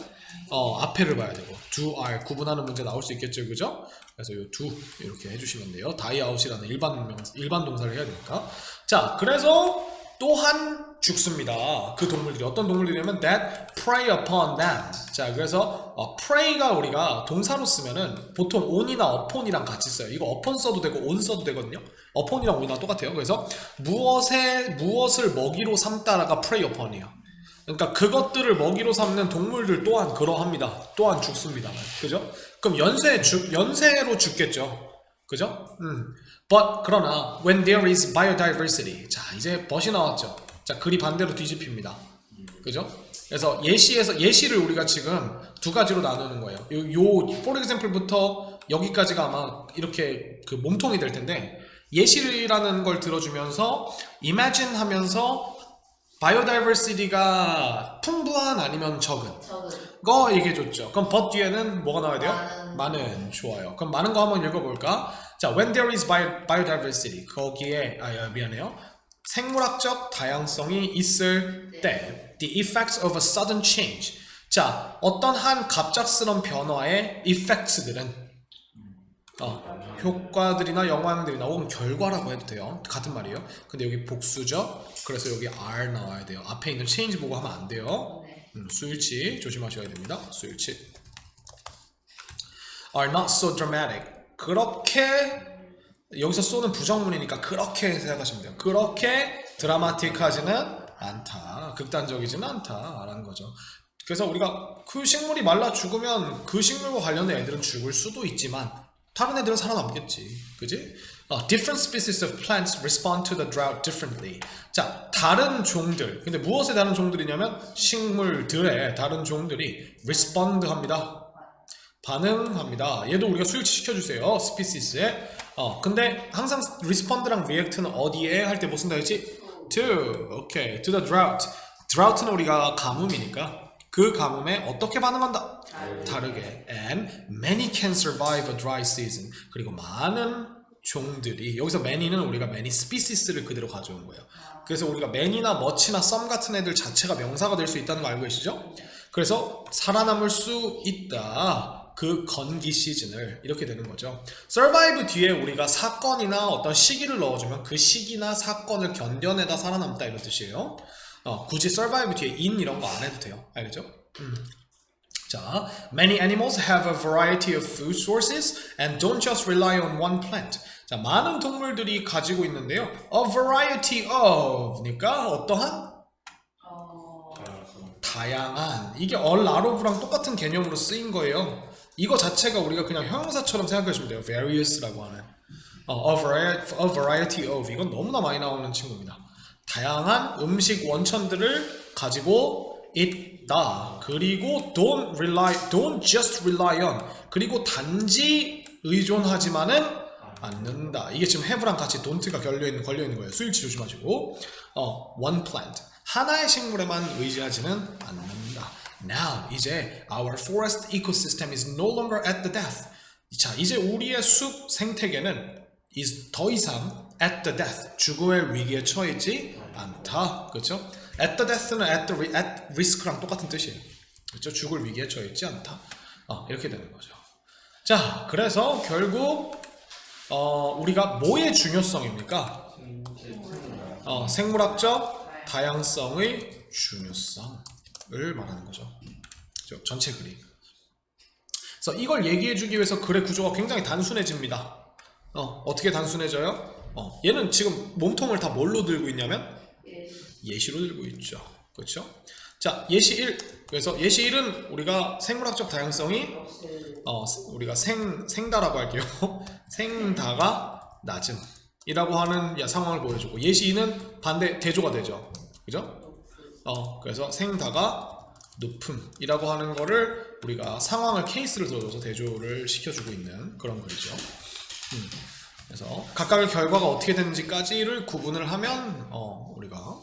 앞에를 봐야 되고 do, R 구분하는 문제 나올 수 있겠죠. 그죠? 그래서 요 do 이렇게 해주시면 돼요. die out이라는 일반 동사를 해야 되니까. 자, 그래서 또한 죽습니다. 그 동물들이 어떤 동물들이냐면 that prey upon them. 자, 그래서 prey가 우리가 동사로 쓰면은 보통 on이나 upon이랑 같이 써요. 이거 upon 써도 되고 on 써도 되거든요. upon이랑 on이랑 똑같아요. 그래서 무엇을 먹이로 삼다라가 prey upon이에요. 그러니까 그것들을 먹이로 삼는 동물들 또한 그러합니다. 또한 죽습니다. 그죠? 그럼 연쇄로 죽겠죠. 그죠? But 그러나 when there is biodiversity. 자, 이제 but이 나왔죠. 자, 글이 반대로 뒤집힙니다. 그죠? 그래서 예시를 우리가 지금 두 가지로 나누는 거예요. for example부터 여기까지가 아마 이렇게 그 몸통이 될 텐데 예시라는 걸 들어주면서 imagine 하면서 biodiversity가 풍부한 아니면 적은 거 얘기해줬죠. 그럼 but 뒤에는 뭐가 나와야 돼요? 많은. 좋아요. 그럼 많은 거 한번 읽어볼까? 자, when there is biodiversity. 거기에 미안해요. 생물학적 다양성이 있을 때 the effects of a sudden change. 자, 어떤 한 갑작스런 변화의 effects들은 효과들이나 영향들이나 혹은 결과라고 해도 돼요. 같은 말이에요. 근데 여기 복수죠. 그래서 여기 R 나와야 돼요. 앞에 있는 change 보고 하면 안 돼요. 수일치 조심하셔야 됩니다. 수일치. are not so dramatic. 그렇게 여기서 쏘는 부정문이니까 그렇게 생각하시면 돼요. 그렇게 드라마틱하지는 않다. 극단적이지는 않다라는 거죠. 그래서 우리가 그 식물이 말라 죽으면 그 식물과 관련된 애들은 죽을 수도 있지만 다른 애들은 살아남겠지. 그지? Different species of plants respond to the drought differently. 자, 다른 종들. 근데 무엇에 다른 종들이냐면 식물들의 다른 종들이 respond 합니다. 반응합니다. 얘도 우리가 수일치 시켜주세요. 스피시스에. 근데 항상 respond랑 react는 어디에 할 때 뭐 쓴다 했지? To. 오케이. To the drought. drought는 우리가 가뭄이니까 그 가뭄에 어떻게 반응한다? 다르게. And many can survive a dry season. 그리고 많은 종들이 여기서 many는 우리가 many species를 그대로 가져온 거예요. 그래서 우리가 many나 much나 some 같은 애들 자체가 명사가 될 수 있다는 거 알고 계시죠? 그래서 살아남을 수 있다. 그 건기 시즌을 이렇게 되는 거죠. survive 뒤에 우리가 사건이나 어떤 시기를 넣어주면 그 시기나 사건을 견뎌내다 살아남다 이런 뜻이에요. 굳이 survive 뒤에 in 이런 거 안 해도 돼요. 알겠죠? 자, many animals have a variety of food sources and don't just rely on one plant. 자, 많은 동물들이 가지고 있는데요. A variety of니까 어떠한? 다양한. 이게 all out of랑 똑같은 개념으로 쓰인 거예요. 이거 자체가 우리가 그냥 형용사처럼 생각하시면 돼요. various라고 하는. A variety of. 이건 너무나 많이 나오는 친구입니다. 다양한 음식 원천들을 가지고 있다. 그리고 don't just rely on. 그리고 단지 의존하지만은 않는다. 이게 지금 have랑 같이 don't가 걸려 있는 거예요. 수일치 조심하시고. one plant. 하나의 식물에만 의지하지는 않는다. Now, 이제 our forest ecosystem is no longer at the death. 자, 이제 우리의 숲 생태계는 is 더 이상 at the death. 죽음의 위기에 처해있지 않다. 그렇죠? at the death는 at risk랑 똑같은 뜻이에요. 그렇죠? 죽을 위기에 처해있지 않다. 이렇게 되는 거죠. 자, 그래서 결국 우리가 뭐의 중요성입니까? 생물학적 다양성의 중요성을 말하는 거죠. 그렇죠? 전체 그림. 그래서 이걸 얘기해주기 위해서 글의 구조가 굉장히 단순해집니다. 어떻게 단순해져요? 얘는 지금 몸통을 다 뭘로 들고 있냐면 예시로 들고 있죠. 그렇죠? 자, 예시 1. 그래서 예시 1은 우리가 생물학적 다양성이 우리가 생다라고 할게요. 생다가 낮음이라고 하는 상황을 보여주고, 예시 2는 반대 대조가 되죠. 그죠? 그래서 생다가 높음이라고 하는 거를 우리가 상황을 케이스를 들어줘서 대조를 시켜주고 있는 그런 글이죠. 그래서 각각의 결과가 어떻게 되는지까지를 구분을 하면 우리가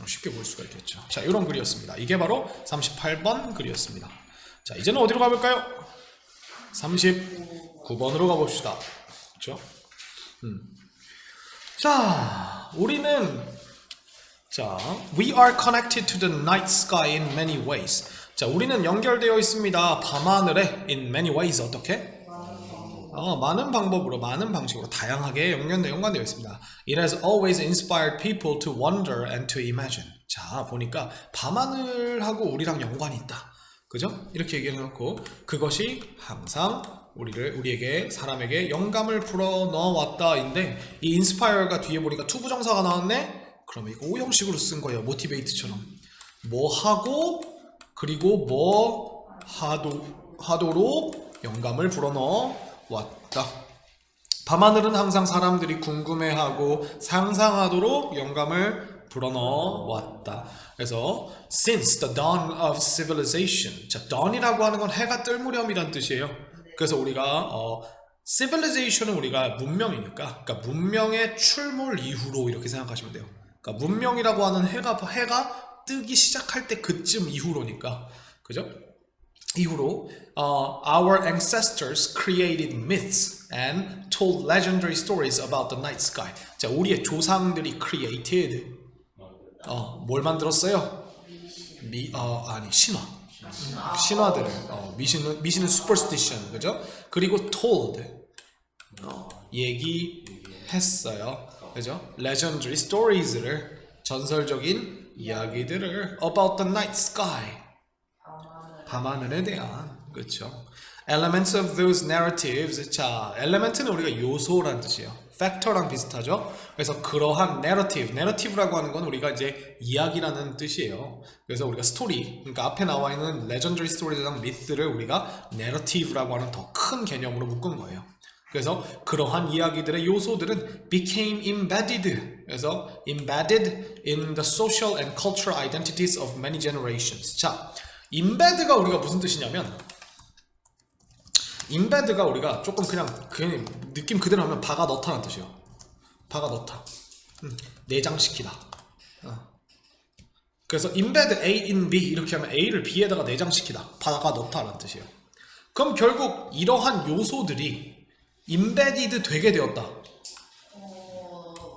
쉽게 볼 수가 있겠죠. 자, 이런 글이었습니다. 이게 바로 38번 글이었습니다. 자, 이제는 어디로 가볼까요? 39번으로 가봅시다. 그렇죠? 자, we are connected to the night sky in many ways. 자, 우리는 연결되어 있습니다. 밤하늘에 in many ways. 어떻게? 많은 방법으로, 많은 방식으로 다양하게 연관되어 있습니다. It has always inspired people to wonder and to imagine. 자, 보니까 밤하늘하고 우리랑 연관이 있다. 그죠? 이렇게 얘기해놓고 그것이 항상 우리에게, 사람에게 영감을 불어넣어왔다인데, 이 inspire가 뒤에 보니까 투부정사가 나왔네? 그러면 이거 오형식으로 쓴 거예요. motivate처럼. 뭐 하고, 그리고 뭐 하도록 영감을 불어넣어 왔다. 밤하늘은 항상 사람들이 궁금해하고 상상하도록 영감을 불어넣어 왔다. 그래서 since the dawn of civilization. 자, dawn이라고 하는 건 해가 뜰 무렵이란 뜻이에요. 그래서 우리가 civilization은 우리가 문명이니까, 그러니까 문명의 출몰 이후로 이렇게 생각하시면 돼요. 그러니까 문명이라고 하는 해가 뜨기 시작할 때 그쯤 이후로니까, 그죠? 이후로 our ancestors created myths and told legendary stories about the night sky. 자, 우리의 조상들이 created 뭘 만들었어요? 신화들을 미신은 superstition, 그죠? 그리고 told 얘기했어요, 그죠? legendary stories를 전설적인 이야기들을 about the night sky. 밤하늘에 대한, 그렇죠? Elements of those narratives. 자, element는 우리가 요소란 뜻이에요. factor랑 비슷하죠? 그래서 그러한 narrative라고 하는 건 우리가 이제 이야기라는 뜻이에요. 그래서 우리가 스토리, 그러니까 앞에 나와 있는 legendary stories랑 myth를 우리가 narrative라고 하는 더 큰 개념으로 묶은 거예요. 그래서 그러한 이야기들의 요소들은 became embedded. 그래서 embedded in the social and cultural identities of many generations. 자, embedd가 우리가 무슨 뜻이냐면, embedd가 우리가 조금 그냥 느낌 그대로 하면 박아 넣다는 뜻이에요. 박아 넣다. 내장시키다. 그래서 embed A in B 이렇게 하면 A를 B에다가 내장시키다. 박아 넣다라는 뜻이에요. 그럼 결국 이러한 요소들이 embedded 되게 되었다.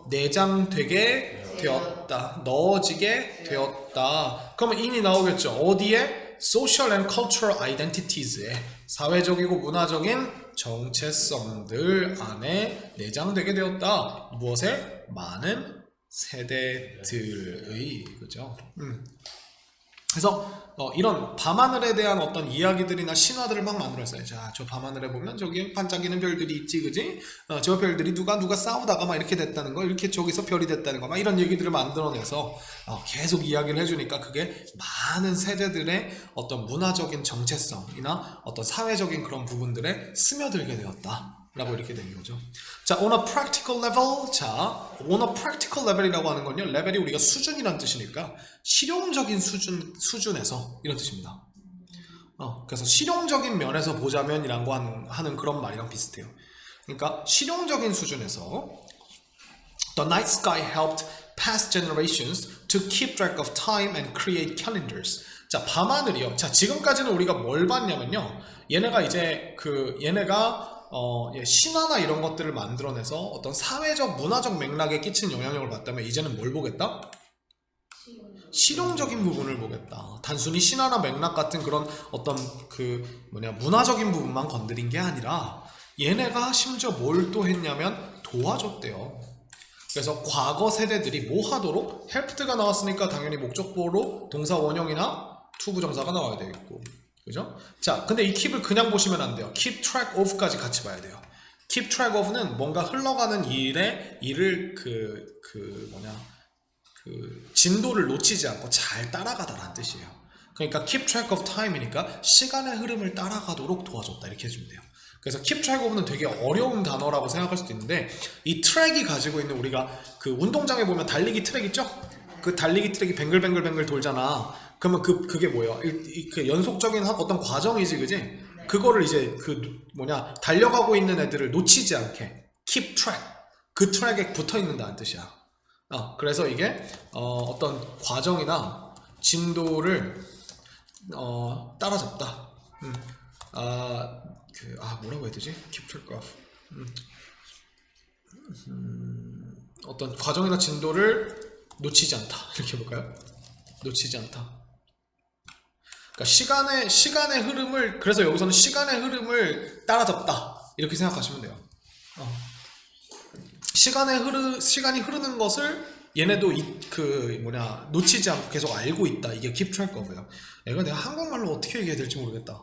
내장되게 되었다. 넣어지게 되었다. 그러면 in이 나오겠죠. 어디에? Social and cultural identities에, 사회적이고 문화적인 정체성들 안에 내장되게 되었다. 무엇에? 많은 세대들의, 그죠? 그래서 이런 밤하늘에 대한 어떤 이야기들이나 신화들을 막 만들었어요. 자, 저 밤하늘에 보면 저기 반짝이는 별들이 있지, 그지? 저 별들이 누가 싸우다가 막 이렇게 됐다는 거, 이렇게 저기서 별이 됐다는 거, 막 이런 얘기들을 만들어내서 계속 이야기를 해주니까 그게 많은 세대들의 어떤 문화적인 정체성이나 어떤 사회적인 그런 부분들에 스며들게 되었다. 라고 이렇게 되는 거죠. 자, on a practical level. 자, on a practical level이라고 하는 건요, 레벨이 우리가 수준이란 뜻이니까 실용적인 수준에서 이런 뜻입니다. 그래서 실용적인 면에서 보자면이란 거 하는 그런 말이랑 비슷해요. 그러니까 실용적인 수준에서 The night sky helped past generations to keep track of time and create calendars. 자, 밤하늘이요. 자, 지금까지는 우리가 뭘 봤냐면요, 얘네가 이제 얘네가 신화나 이런 것들을 만들어내서 어떤 사회적 문화적 맥락에 끼친 영향력을 봤다면 이제는 뭘 보겠다? 실용적인 부분을 보겠다. 단순히 신화나 맥락 같은 그런 어떤 문화적인 부분만 건드린 게 아니라 얘네가 심지어 뭘 또 했냐면 도와줬대요. 그래서 과거 세대들이 뭐 하도록 helped가 나왔으니까 당연히 목적보로 동사 원형이나 to 부정사가 나와야 되겠고, 그죠? 자, 근데 이 keep을 그냥 보시면 안 돼요. keep track of까지 같이 봐야 돼요. keep track of는 뭔가 흘러가는 일을 진도를 놓치지 않고 잘 따라가다라는 뜻이에요. 그러니까 keep track of time이니까 시간의 흐름을 따라가도록 도와줬다, 이렇게 해주면 돼요. 그래서 keep track of는 되게 어려운 단어라고 생각할 수도 있는데, 이 트랙이 가지고 있는, 우리가 그 운동장에 보면 달리기 트랙 있죠? 그 달리기 트랙이 뱅글뱅글 돌잖아. 그러면 그게 뭐예요? 그 연속적인 어떤 과정이지, 그지? 그거를 이제 달려가고 있는 애들을 놓치지 않게 keep track, 그 트랙에 붙어 있는다는 뜻이야. 그래서 이게 어떤 과정이나 진도를 따라잡다. 뭐라고 해야 되지? keep track of. 어떤 과정이나 진도를 놓치지 않다, 이렇게 볼까요? 놓치지 않다. 그러니까 시간의 흐름을, 그래서 여기서는 시간의 흐름을 따라잡다, 이렇게 생각하시면 돼요. 시간이 흐르는 것을 얘네도 놓치지 않고 계속 알고 있다. 이게 keep track of예요. 이거 내가 한국말로 어떻게 얘기해야 될지 모르겠다.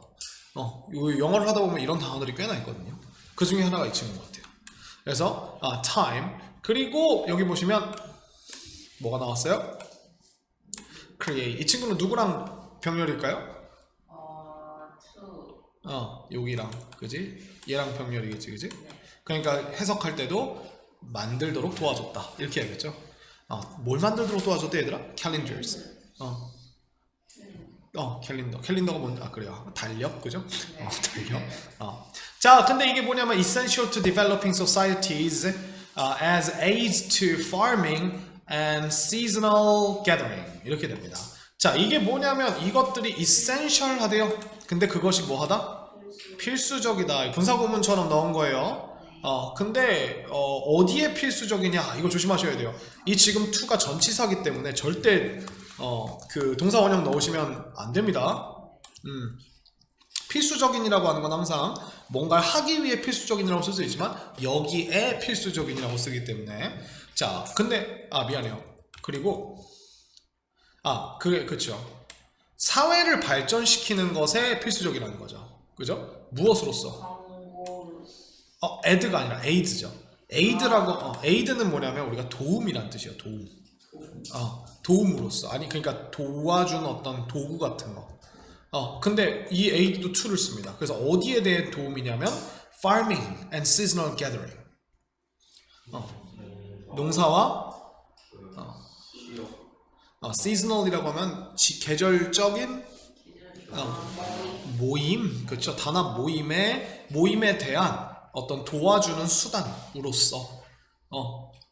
영어를 하다 보면 이런 단어들이 꽤나 있거든요. 그 중에 하나가 이 친구인 것 같아요. 그래서 time, 그리고 여기 보시면 뭐가 나왔어요? create. 이 친구는 누구랑 병렬일까요? 여기랑, 그지? 얘랑 병렬이겠지, 그지? 그러니까 해석할 때도 만들도록 도와줬다, 이렇게 해야겠죠. 뭘 만들도록 도와줬대, 얘들아? calendars. 캘린더가 뭔지, 그래요. 달력, 그죠? 달력. 자, 근데 이게 뭐냐면 essential to developing societies as aids to farming and seasonal gathering, 이렇게 됩니다. 자, 이게 뭐냐면 이것들이 essential 하대요. 근데 그것이 뭐하다? 필수적이다. 분사구문처럼 넣은 거예요. 근데 어디에 필수적이냐, 이거 조심하셔야 돼요. 이 지금 to가 전치사기 때문에 절대 그 동사 원형 넣으시면 안 됩니다. 필수적인이라고 하는 건 항상 뭔가를 하기 위해 필수적인이라고 쓸 수 있지만 여기에 필수적인이라고 쓰기 때문에. 자, 근데 미안해요. 그리고 그쵸. 사회를 발전시키는 것에 필수적이라는 거죠. 그죠? 무엇으로써? aid가 아니라 aid죠. aid는 뭐냐면 우리가 도움이란 뜻이에요. 도움. 도움으로써. 그러니까 도와준 어떤 도구 같은 거. 근데 이 aid도 to를 씁니다. 그래서 어디에 대해 도움이냐면 farming and seasonal gathering. 농사와 seasonal이라고 하면 계절적인 모임, 그렇죠? 단합 모임에 대한 어떤 도와주는 수단으로서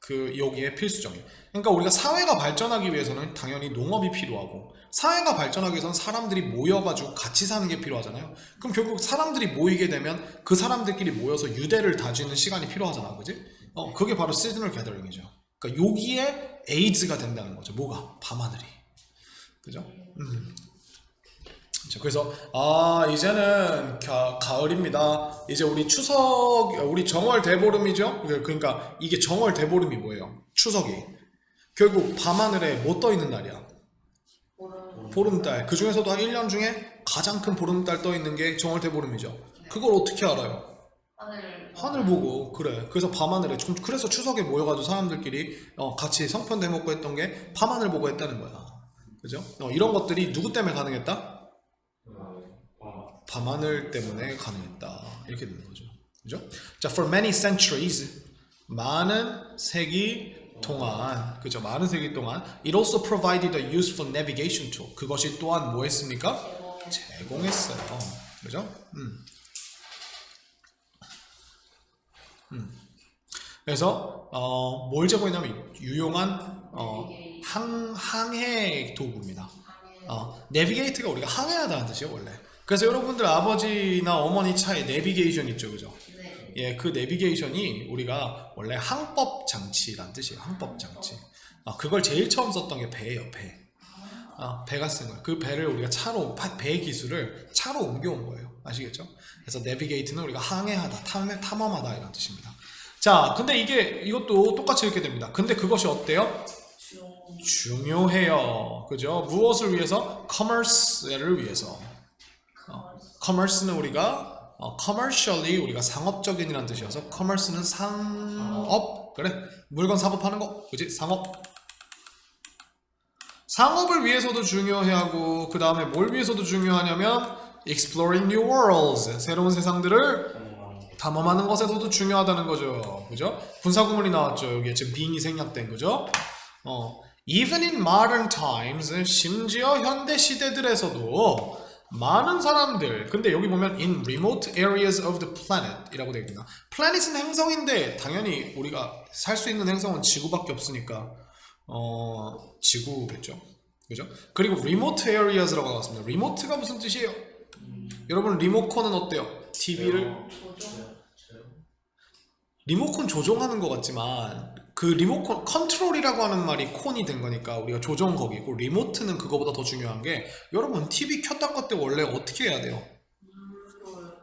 여기에 필수적이에요. 그러니까 우리가 사회가 발전하기 위해서는 당연히 농업이 필요하고, 사회가 발전하기 위해서는 사람들이 모여가지고 같이 사는 게 필요하잖아요. 그럼 결국 사람들이 모이게 되면 그 사람들끼리 모여서 유대를 다지는 시간이 필요하잖아, 그지? 그게 바로 시즈널 게더링이죠. 그러니까 여기에 에이즈가 된다는 거죠. 뭐가? 밤하늘이. 그죠? 그래서 이제는 가을입니다. 이제 우리 우리 정월 대보름이죠. 그러니까 이게 정월 대보름이 뭐예요? 추석이 결국 밤하늘에 뭐 떠 있는 날이야? 보름달. 그 중에서도 한 1년 중에 가장 큰 보름달 떠 있는 게 정월 대보름이죠. 그걸 어떻게 알아요? 하늘 보고. 그래. 그래서 밤하늘에, 그래서 추석에 모여가지고 사람들끼리 같이 성편도 해먹고 했던 게 밤하늘 보고 했다는 거야. 그죠? 이런 것들이 누구 때문에 가능했다? 밤하늘 때문에 가능했다. 이렇게 되는 거죠. 그죠? 자, for many centuries, 많은 세기 동안, 그죠? 많은 세기 동안, it also provided a useful navigation tool. 그것이 또한 뭐 했습니까? 제공했어요. 그죠? 그래서 뭘 제공했냐면 유용한 항해 도구입니다. 내비게이트가 우리가 항해하다는 뜻이에요 원래. 그래서 여러분들 아버지나 어머니 차에 내비게이션 있죠, 그죠? 네. 예, 그 내비게이션이 우리가 원래 항법 장치란 뜻이에요. 항법 장치. 그걸 제일 처음 썼던 게 배예요, 배. 배가 쓴 거예요. 그 배를 우리가 배 기술을 차로 옮겨온 거예요. 아시겠죠? 그래서 내비게이트는 우리가 항해하다, 탐험하다 이런 뜻입니다. 자, 근데 이것도 똑같이 읽게 됩니다. 근데 그것이 어때요? 중요해요. 그죠? 무엇을 위해서? commerce를 위해서. commerce는 우리가 commercially 우리가 상업적인이라는 뜻이어서 commerce는 상업. 그래, 물건 사업하는 거, 그지? 상업을 위해서도 중요해하고 그 다음에 뭘 위해서도 중요하냐면 exploring new worlds, 새로운 세상들을 탐험하는 것에서도 중요하다는 거죠. 그죠? 분사구문이 나왔죠. 여기에 지금 being이 생략된 거죠. Even in modern times, 심지어 현대 시대들에서도 많은 사람들, 근데 여기 보면 in remote areas of the planet 이라고 되어 있습니다. planet은 행성인데 당연히 우리가 살 수 있는 행성은 지구밖에 없으니까 지구겠죠. 그죠? 그리고 remote areas라고 나왔습니다. remote가 무슨 뜻이에요? 여러분 리모컨은 어때요? TV를 리모컨 조종하는 것 같지만 그 리모컨 컨트롤이라고 하는 말이 콘이 된 거니까 우리가 조정 거기고 리모트는 그거보다 더 중요한 게 여러분 TV 켰다 껐다 원래 어떻게 해야 돼요?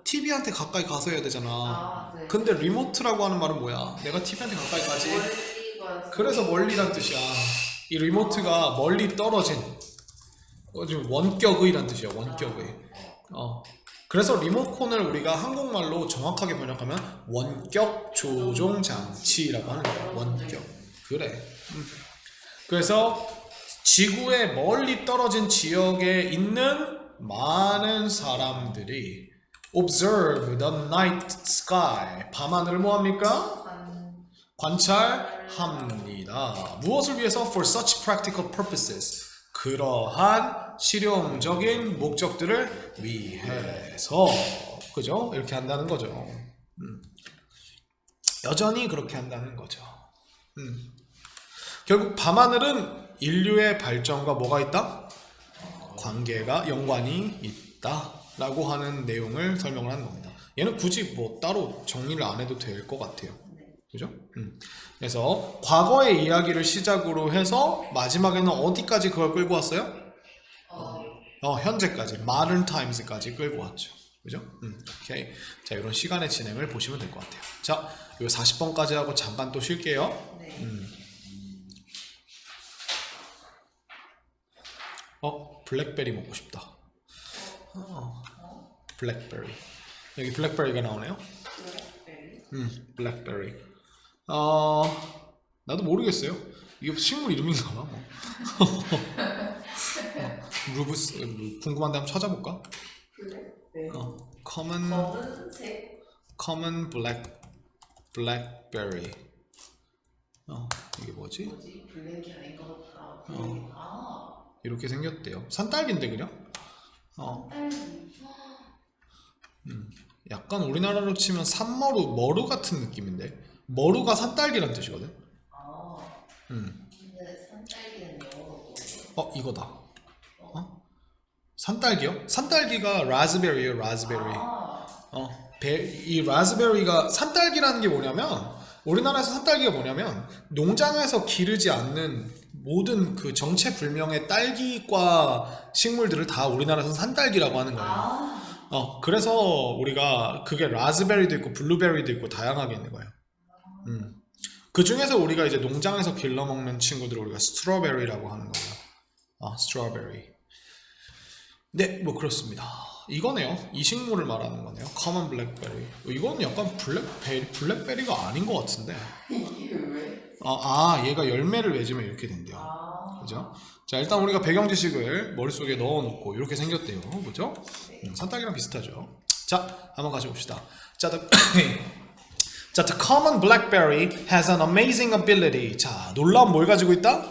TV한테 가까이 가서 해야 되잖아. 네. 근데 리모트라고 하는 말은 뭐야? 내가 TV한테 가까이 가지. 그래서 멀리란 뜻이야. 이 리모트가 멀리 떨어진 지금 원격의란 뜻이야. 원격의. 그래서 리모컨을 우리가 한국말로 정확하게 번역하면 원격 조종 장치라고 하는 거야. 원격. 그래. 그래서 지구의 멀리 떨어진 지역에 있는 많은 사람들이 observe the night sky. 밤하늘을 뭐합니까? 관찰합니다. 무엇을 위해서? For such practical purposes. 그러한 실용적인 목적들을 위해서. 그죠? 이렇게 한다는 거죠. 여전히 그렇게 한다는 거죠. 결국 밤하늘은 인류의 발전과 뭐가 있다? 연관이 있다 라고 하는 내용을 설명을 하는 겁니다. 얘는 굳이 뭐 따로 정리를 안 해도 될 것 같아요. 그죠? 그래서 과거의 이야기를 시작으로 해서 마지막에는 어디까지 그걸 끌고 왔어요? 현재까지, modern times까지 끌고 왔죠. 그죠? 오케이. 자, 이런 시간의 진행을 보시면 될 것 같아요. 자, 이 40번까지 하고 잠깐 또 쉴게요. 네. 블랙베리 먹고 싶다. 블랙베리. 여기 블랙베리가 나오네요. 블랙베리. 나도 모르겠어요. 이게 식물 이름인가 봐. 루브스 궁금한데 한번 찾아볼까? common blackberry. 이게 뭐지? 블랙이 아닌 것 같다. 이렇게 생겼대요. 산딸기인데 그냥? 약간 우리나라로 치면 산머루 같은 느낌인데 머루가 산딸기란 뜻이거든. 근데 산딸기는 영어로 이거다. 산딸기요? 산딸기가 라즈베리예요. 라즈베리. 이 라즈베리가 산딸기라는 게 뭐냐면 우리나라에서 산딸기가 뭐냐면 농장에서 기르지 않는 모든 그 정체불명의 딸기과 식물들을 다 우리나라에서 산딸기라고 하는 거예요. 그래서 우리가 그게 라즈베리도 있고 블루베리도 있고 다양하게 있는 거예요. 그 중에서 우리가 이제 농장에서 길러 먹는 친구들을 우리가 스트로베리라고 하는 거예요. 스트로베리. 네, 뭐 그렇습니다. 이거네요. 이 식물을 말하는 거네요. common blackberry. 이건 약간 블랙베리가 아닌 것 같은데. 이게 왜? 얘가 열매를 맺으면 이렇게 된대요. 그죠? 자, 일단 우리가 배경 지식을 머릿속에 넣어놓고 이렇게 생겼대요. 그죠? 산딸기랑 비슷하죠. 자. 자, 한번 가져봅시다. 자, 자, the common BlackBerry has an amazing ability. 자, 놀라운 뭘 가지고 있다?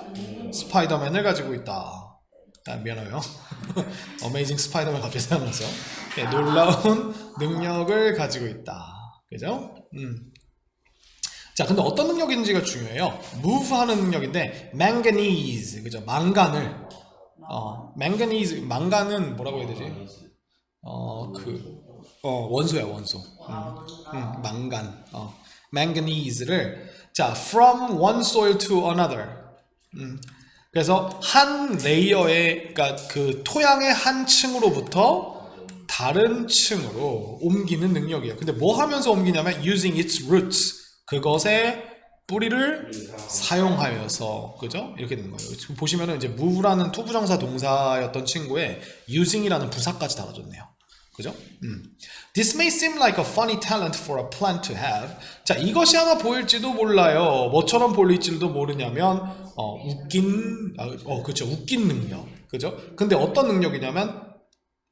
스파이더맨을 가지고 있다. 아, 미안해요. 어메이징 스파이더맨 갑자기 생각나서. 예, 놀라운 능력을 가지고 있다. 그죠? 자, 근데 어떤 능력인지가 중요해요. move 하는 능력인데 manganese, 그죠? 망간을 manganese, 망간은 뭐라고 해야 되지? 원소야, 원소. 망간. manganese를 자, from one soil to another. 그래서 한 레이어의, 그러니까 그 토양의 한 층으로부터 다른 층으로 옮기는 능력이에요. 근데 뭐 하면서 옮기냐면 using its roots. 그것의 뿌리를 사용하여서, 그죠? 이렇게 되는 거예요. 지금 보시면은 이제 move라는 투부정사 동사였던 친구에 using이라는 부사까지 달아줬네요. 그죠? This may seem like a funny talent for a plant to have. 자, 이것이 아마 보일지도 몰라요. 뭐처럼 보일지도 모르냐면 그렇죠. 웃긴 능력. 그죠? 근데 어떤 능력이냐면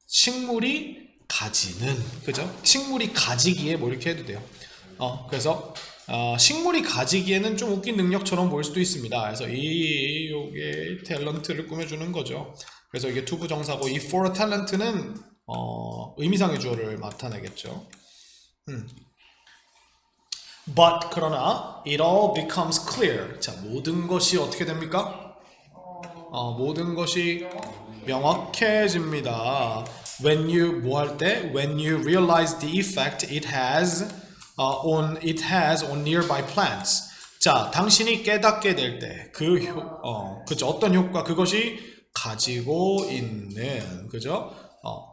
식물이 가지는, 그죠? 식물이 가지기에 뭐 이렇게 해도 돼요. 그래서 식물이 가지기에는 좀 웃긴 능력처럼 보일 수도 있습니다. 그래서 요게 탤런트를 꾸며주는 거죠. 그래서 이게 투부정사고 이 for a talent는 의미상의 주어를 나타내겠죠. But 그러나 it all becomes clear. 자, 모든 것이 어떻게 됩니까? 모든 것이 명확해집니다. When you 뭐 할 때? When you realize the effect it has on nearby plants. 자, 당신이 깨닫게 될 때 그죠? 어떤 효과 그것이 가지고 있는, 그죠?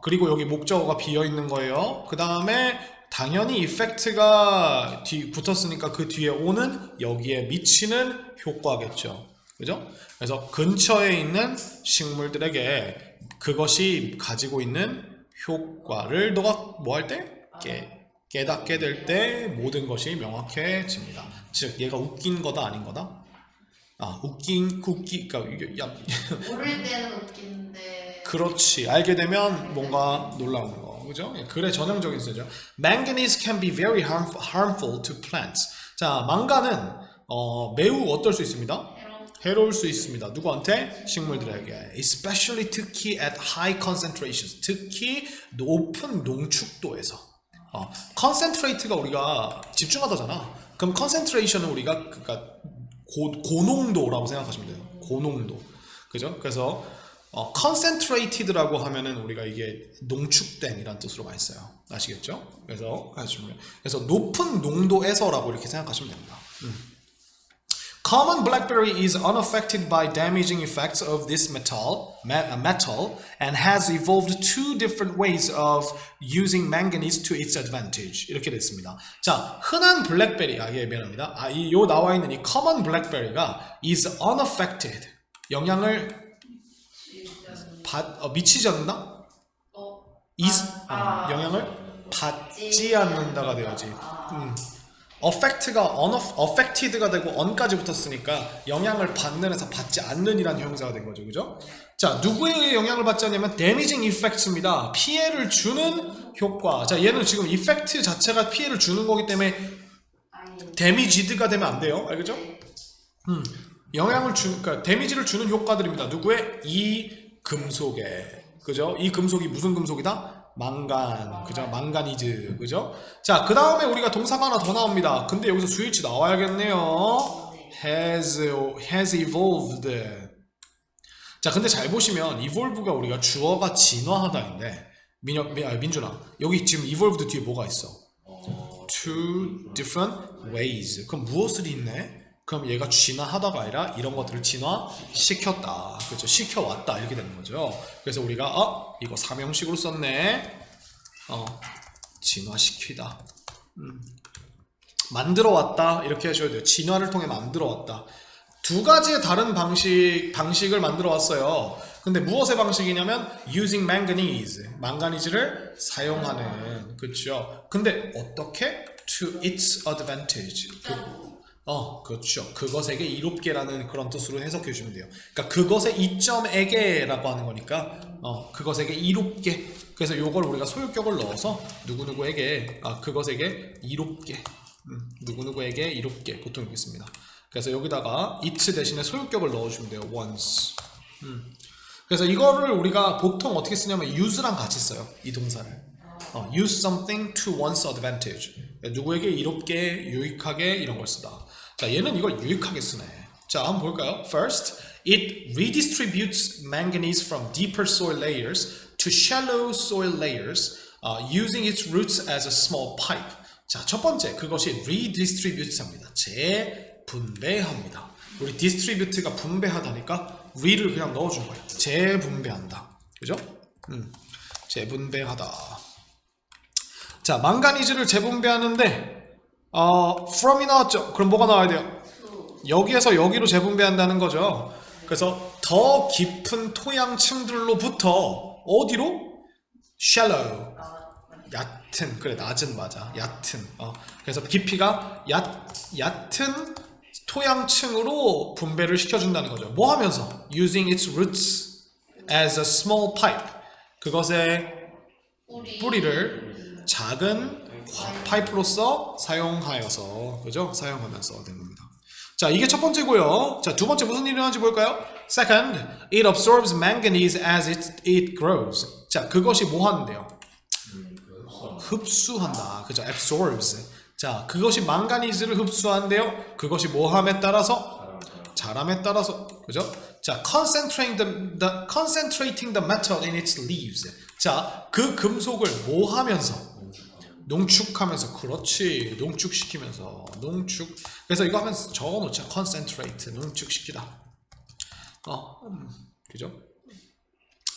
그리고 여기 목적어가 비어 있는 거예요. 그 다음에 당연히 이펙트가 붙었으니까 그 뒤에 오는 여기에 미치는 효과겠죠. 그죠? 그래서 근처에 있는 식물들에게 그것이 가지고 있는 효과를 너가 뭐 할 때? 깨닫게 될 때 모든 것이 명확해집니다. 즉 얘가 웃긴 거다 아닌 거다? 그러니까 모를 때는 웃긴데. 그렇지. 알게 되면 뭔가 놀라운 거, 그죠? 글의 전형적인 쓰죠. Manganese can be very harmful to plants. 자, 망간은 매우 어떨 수 있습니다? 해로울 수 있습니다. 누구한테? 식물들에게. Especially 특히 at high concentrations. 특히 높은 농축도에서. concentrate가 우리가 집중하다잖아. 그럼 concentration은 우리가 그러니까 고농도라고 생각하시면 돼요. 고농도. 그죠? 그래서 concentrated라고 하면은 우리가 이게 농축된이란 뜻으로 많이 써요. 아시겠죠? 그래서 높은 농도에서라고 이렇게 생각하시면 됩니다. Common BlackBerry is unaffected by damaging effects of this metal and has evolved two different ways of using manganese to its advantage. 이렇게 됐습니다. 자, 흔한 블랙베리, 미안합니다. 요 나와 있는 이 common BlackBerry가 is unaffected. 영향을 미치지 않는다? 영향을 받지 않는다가 되어야지. affected가 되고 on까지 붙었으니까 영향을 받는 에서 받지 않는 이라는 형용사가 된 거죠. 그죠? 자, 누구에 의해 영향을 받지 않냐면 damaging effects입니다. 피해를 주는 효과. 자, 얘는 지금 effect 자체가 피해를 주는 거기 때문에 damageed가 되면 안 돼요. 알겠죠? 그러니까 데미지를 주는 효과들입니다. 누구의? 이 금속에. 그죠? 이 금속이 무슨 금속이다? 망간, 그죠? 망가니즈, 그죠? 자, 그 다음에 우리가 동사가 하나 더 나옵니다. 근데 여기서 수일치 나와야겠네요. has evolved. 자, 근데 잘 보시면 evolve가 우리가 주어가 진화하다인데 민준아, 여기 지금 evolved 뒤에 뭐가 있어? Two different ways. 그럼 무엇을 있네? 그럼 얘가 진화하다가 아니라 이런 것들을 진화시켰다. 그렇죠? 시켜왔다. 이렇게 되는 거죠. 그래서 우리가 이거 삼형식으로 썼네. 진화시키다. 만들어왔다. 이렇게 하셔야 돼요. 진화를 통해 만들어왔다. 두 가지의 다른 방식을 만들어왔어요. 근데 무엇의 방식이냐면 using manganese. 망가니즈를 사용하는. 그렇죠? 근데 어떻게? To its advantage. 그렇죠. 그것에게 이롭게라는 그런 뜻으로 해석해 주시면 돼요. 그러니까 그것의 이점에게라고 하는 거니까 그것에게 이롭게. 그래서 요걸 우리가 소유격을 넣어서 누구누구에게 그것에게 이롭게 누구누구에게 이롭게 보통 이렇게 씁니다. 그래서 여기다가 it 대신에 소유격을 넣어주면 돼요. once. 그래서 이거를 우리가 보통 어떻게 쓰냐면 use랑 같이 써요. 이 동사를. use something to one's advantage. 누구에게 이롭게, 유익하게 이런 걸 쓰다. 자, 얘는 이걸 유익하게 쓰네. 자, 한번 볼까요? First, it redistributes manganese from deeper soil layers to shallow soil layers using its roots as a small pipe. 자, 첫 번째, 그것이 redistributes합니다. 재분배합니다. 우리 distribute가 분배하다니까 re를 그냥 넣어준 거예요. 재분배한다. 그죠? 재분배하다. 자, 망가니즈를 재분배하는데 from이 나왔죠? 그럼 뭐가 나와야 돼요? 여기에서 여기로 재분배한다는 거죠. 그래서 더 깊은 토양층들로부터 어디로? shallow. 얕은, 그래, 낮은 맞아. 얕은. 그래서 깊이가 얕은 토양층으로 분배를 시켜준다는 거죠. 뭐 하면서? using its roots as a small pipe. 그것의 뿌리를 작은 파이프로서 사용하여서, 그죠? 사용하면서 된 겁니다. 자, 이게 첫 번째고요. 자, 두 번째 무슨 일이 일어나는지 볼까요? Second, it absorbs manganese as it grows. 자, 그것이 뭐 하는데요? 흡수한다. 그죠? absorbs. 자, 그것이 망가니즈를 흡수한대요. 그것이 뭐함에 따라서? 자람에 따라서. 그죠? 자, concentrating the metal in its leaves. 자, 그 금속을 뭐 하면서? 농축하면서. 그렇지. 농축시키면서. 농축. 그래서 이거 하면 적어놓자. concentrate. 농축시키다. 그죠?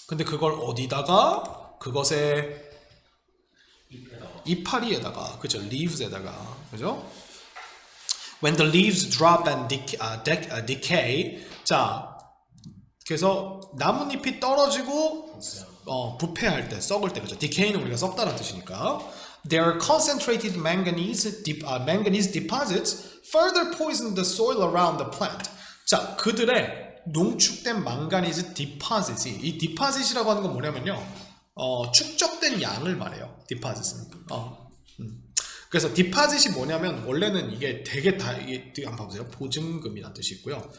근데 그걸 어디다가? 그것의 이파리에다가, 그죠? leaves에다가, 그죠? When the leaves drop and decay. 자, 그래서 나뭇잎이 떨어지고 부패할 때, 썩을 때, 그죠? decay는 우리가 썩다라는 뜻이니까. Their concentrated manganese deposits further poison the soil around the plant. 자, 그들의 농축된 망가니즈 디파짓이, 이 디파짓이라고 하는 건 뭐냐면요, 축적된 양을 말해요. 디파짓은. 그래서 디파짓이 뭐냐면 원래는 이게 되게 이게 한번 봐보세요. 보증금이란 뜻이 있고요.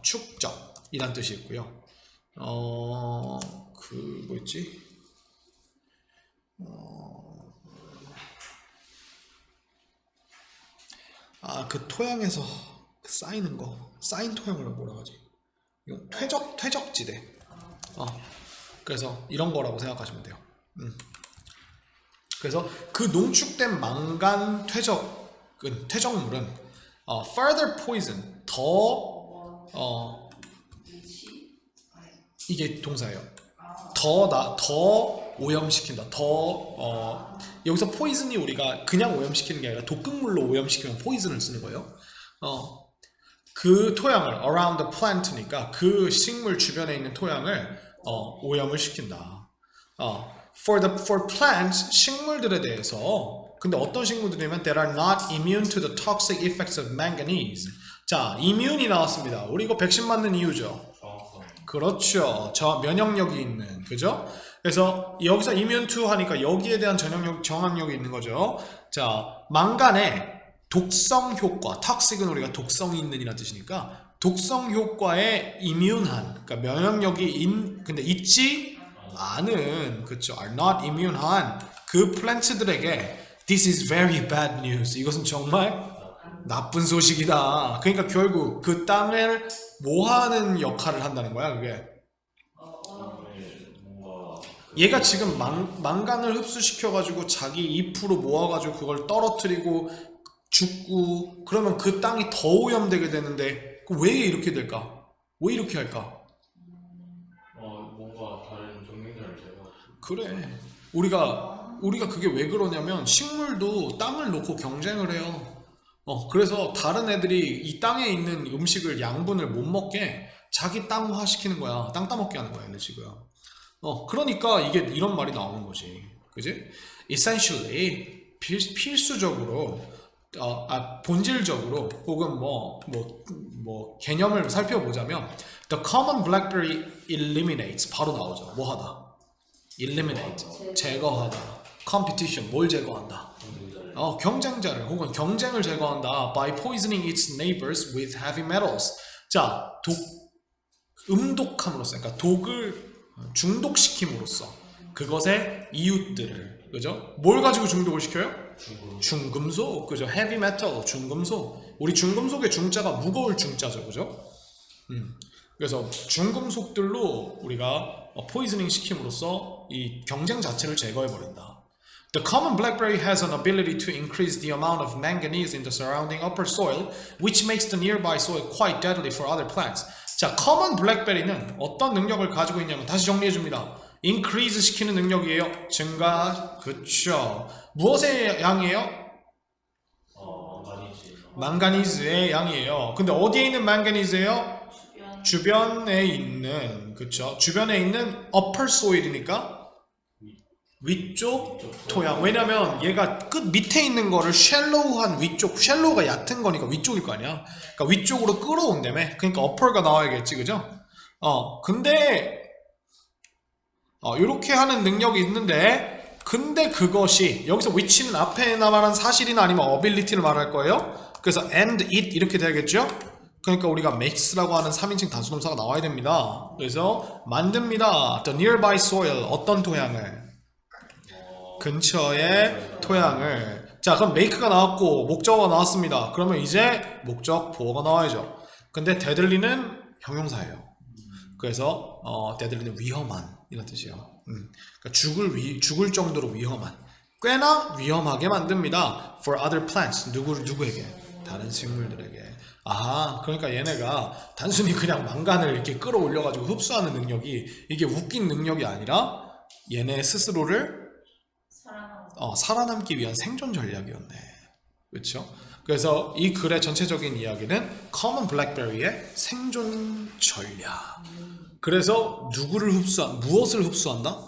축적이란 뜻이 있고요. 그 뭐였지? 그 토양에서 쌓이는 거, 쌓인 토양을 뭐라 하지? 이건 퇴적지대. 그래서 이런 거라고 생각하시면 돼요. 그래서 그 농축된 망간 퇴적물은 further poison, 이게 동사예요. 더 오염시킨다. 여기서 poison이 우리가 그냥 오염시키는 게 아니라 독극물로 오염시키면 poison을 쓰는 거예요. 그 토양을 around the plant니까 그 식물 주변에 있는 토양을 오염을 시킨다. for plants, 식물들에 대해서. 근데 어떤 식물들이냐면 that are not immune to the toxic effects of manganese. 자, immune이 나왔습니다. 우리 이거 백신 맞는 이유죠. 그렇죠. 면역력이 있는, 그죠? 그래서 여기서 immune to 하니까 여기에 대한 정학력이 있는 거죠. 자, 망간의 독성 효과, toxic은 우리가 독성이 있는 이란 뜻이니까 독성 효과에 immune한, 그러니까 면역력이 근데 있지 않은, 그렇죠, are not immune한 그 플랜트들에게 this is very bad news. 이것은 정말 나쁜 소식이다. 그러니까 결국 그 땅을 뭐하는 역할을 한다는 거야, 그게. 얘가 지금 망간을 흡수시켜가지고 자기 잎으로 모아가지고 그걸 떨어뜨리고 죽고 그러면 그 땅이 더 오염되게 되는데 왜 이렇게 될까? 왜 이렇게 할까? 뭔가 다른 정밀을 제가. 그래. 우리가 그게 왜 그러냐면 식물도 땅을 놓고 경쟁을 해요. 그래서 다른 애들이 이 땅에 있는 음식을 양분을 못 먹게 자기 땅화 시키는 거야. 땅 따먹게 하는 거야, 얘네 지금. 그러니까 이게 이런 말이 나오는 거지. 그지? Essentially, 필수적으로 본질적으로 혹은 개념을 살펴보자면 the common BlackBerry eliminates 바로 나오죠. 뭐 하다? eliminate 제거하다. competition 뭘 제거한다? 경쟁자를 혹은 경쟁을 제거한다. by poisoning its neighbors with heavy metals. 자, 음독함으로써, 그러니까 독을 중독시킴으로써 그것의 이웃들을, 그죠? 뭘 가지고 중독을 시켜요? 중금속, 그죠? heavy metal, 중금속. 우리 중금속의 중자가 무거울 중자죠, 그죠? 그래서 중금속들로 우리가 포이즈닝 시킴으로써 이 경쟁 자체를 제거해 버린다. The common blackberry has an ability to increase the amount of manganese in the surrounding upper soil, which makes the nearby soil quite deadly for other plants. 자, common blackberry는 어떤 능력을 가지고 있냐면 다시 정리해 줍니다. increase 시키는 능력이에요. 증가, 그쵸. 무엇의 양이에요? 망가니즈의 양이에요. 근데 어디에 있는 망가니즈예요? 주변에 있는, 그쵸. 주변에 있는 upper soil이니까 위쪽 토양. 왜냐면 얘가 끝 밑에 있는 거를 shallow한 위쪽, shallow가 얕은 거니까 위쪽일 거 아니야. 그러니까 위쪽으로 끌어온다며. 그러니까 upper가 나와야겠지, 그죠? 근데 이렇게 하는 능력이 있는데, 근데 그것이 여기서 which는 앞에 말한 사실이나 아니면 ability를 말할 거예요. 그래서 and it 이렇게 돼야겠죠? 그러니까 우리가 makes라고 하는 3인칭 단수동사가 나와야 됩니다. 그래서 만듭니다. The nearby soil 어떤 토양을? 근처의 토양을. 자, 그럼 make가 나왔고 목적어가 나왔습니다. 그러면 이제 목적 보어가 나와야죠. 근데 deadly는 형용사예요. 그래서 deadly는 위험한 이런 뜻이에요. 그러니까 죽을 정도로 위험한, 꽤나 위험하게 만듭니다. For other plants 누구에게? 다른 식물들에게. 그러니까 얘네가 단순히 그냥 망간을 이렇게 끌어올려가지고 흡수하는 능력이 이게 웃긴 능력이 아니라 얘네 스스로를 살아남기 위한 생존 전략이었네. 그렇죠? 그래서 이 글의 전체적인 이야기는 common blackberry의 생존 전략. 그래서 무엇을 흡수한다?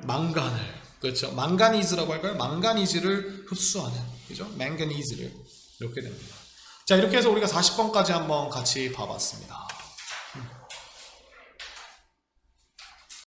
망간을. 그렇죠? 망가니즈라고 할까요? 망가니즈를 흡수하는, 그죠? 망가니즈를 이렇게 됩니다. 자, 이렇게 해서 우리가 40번까지 한번 같이 봐봤습니다.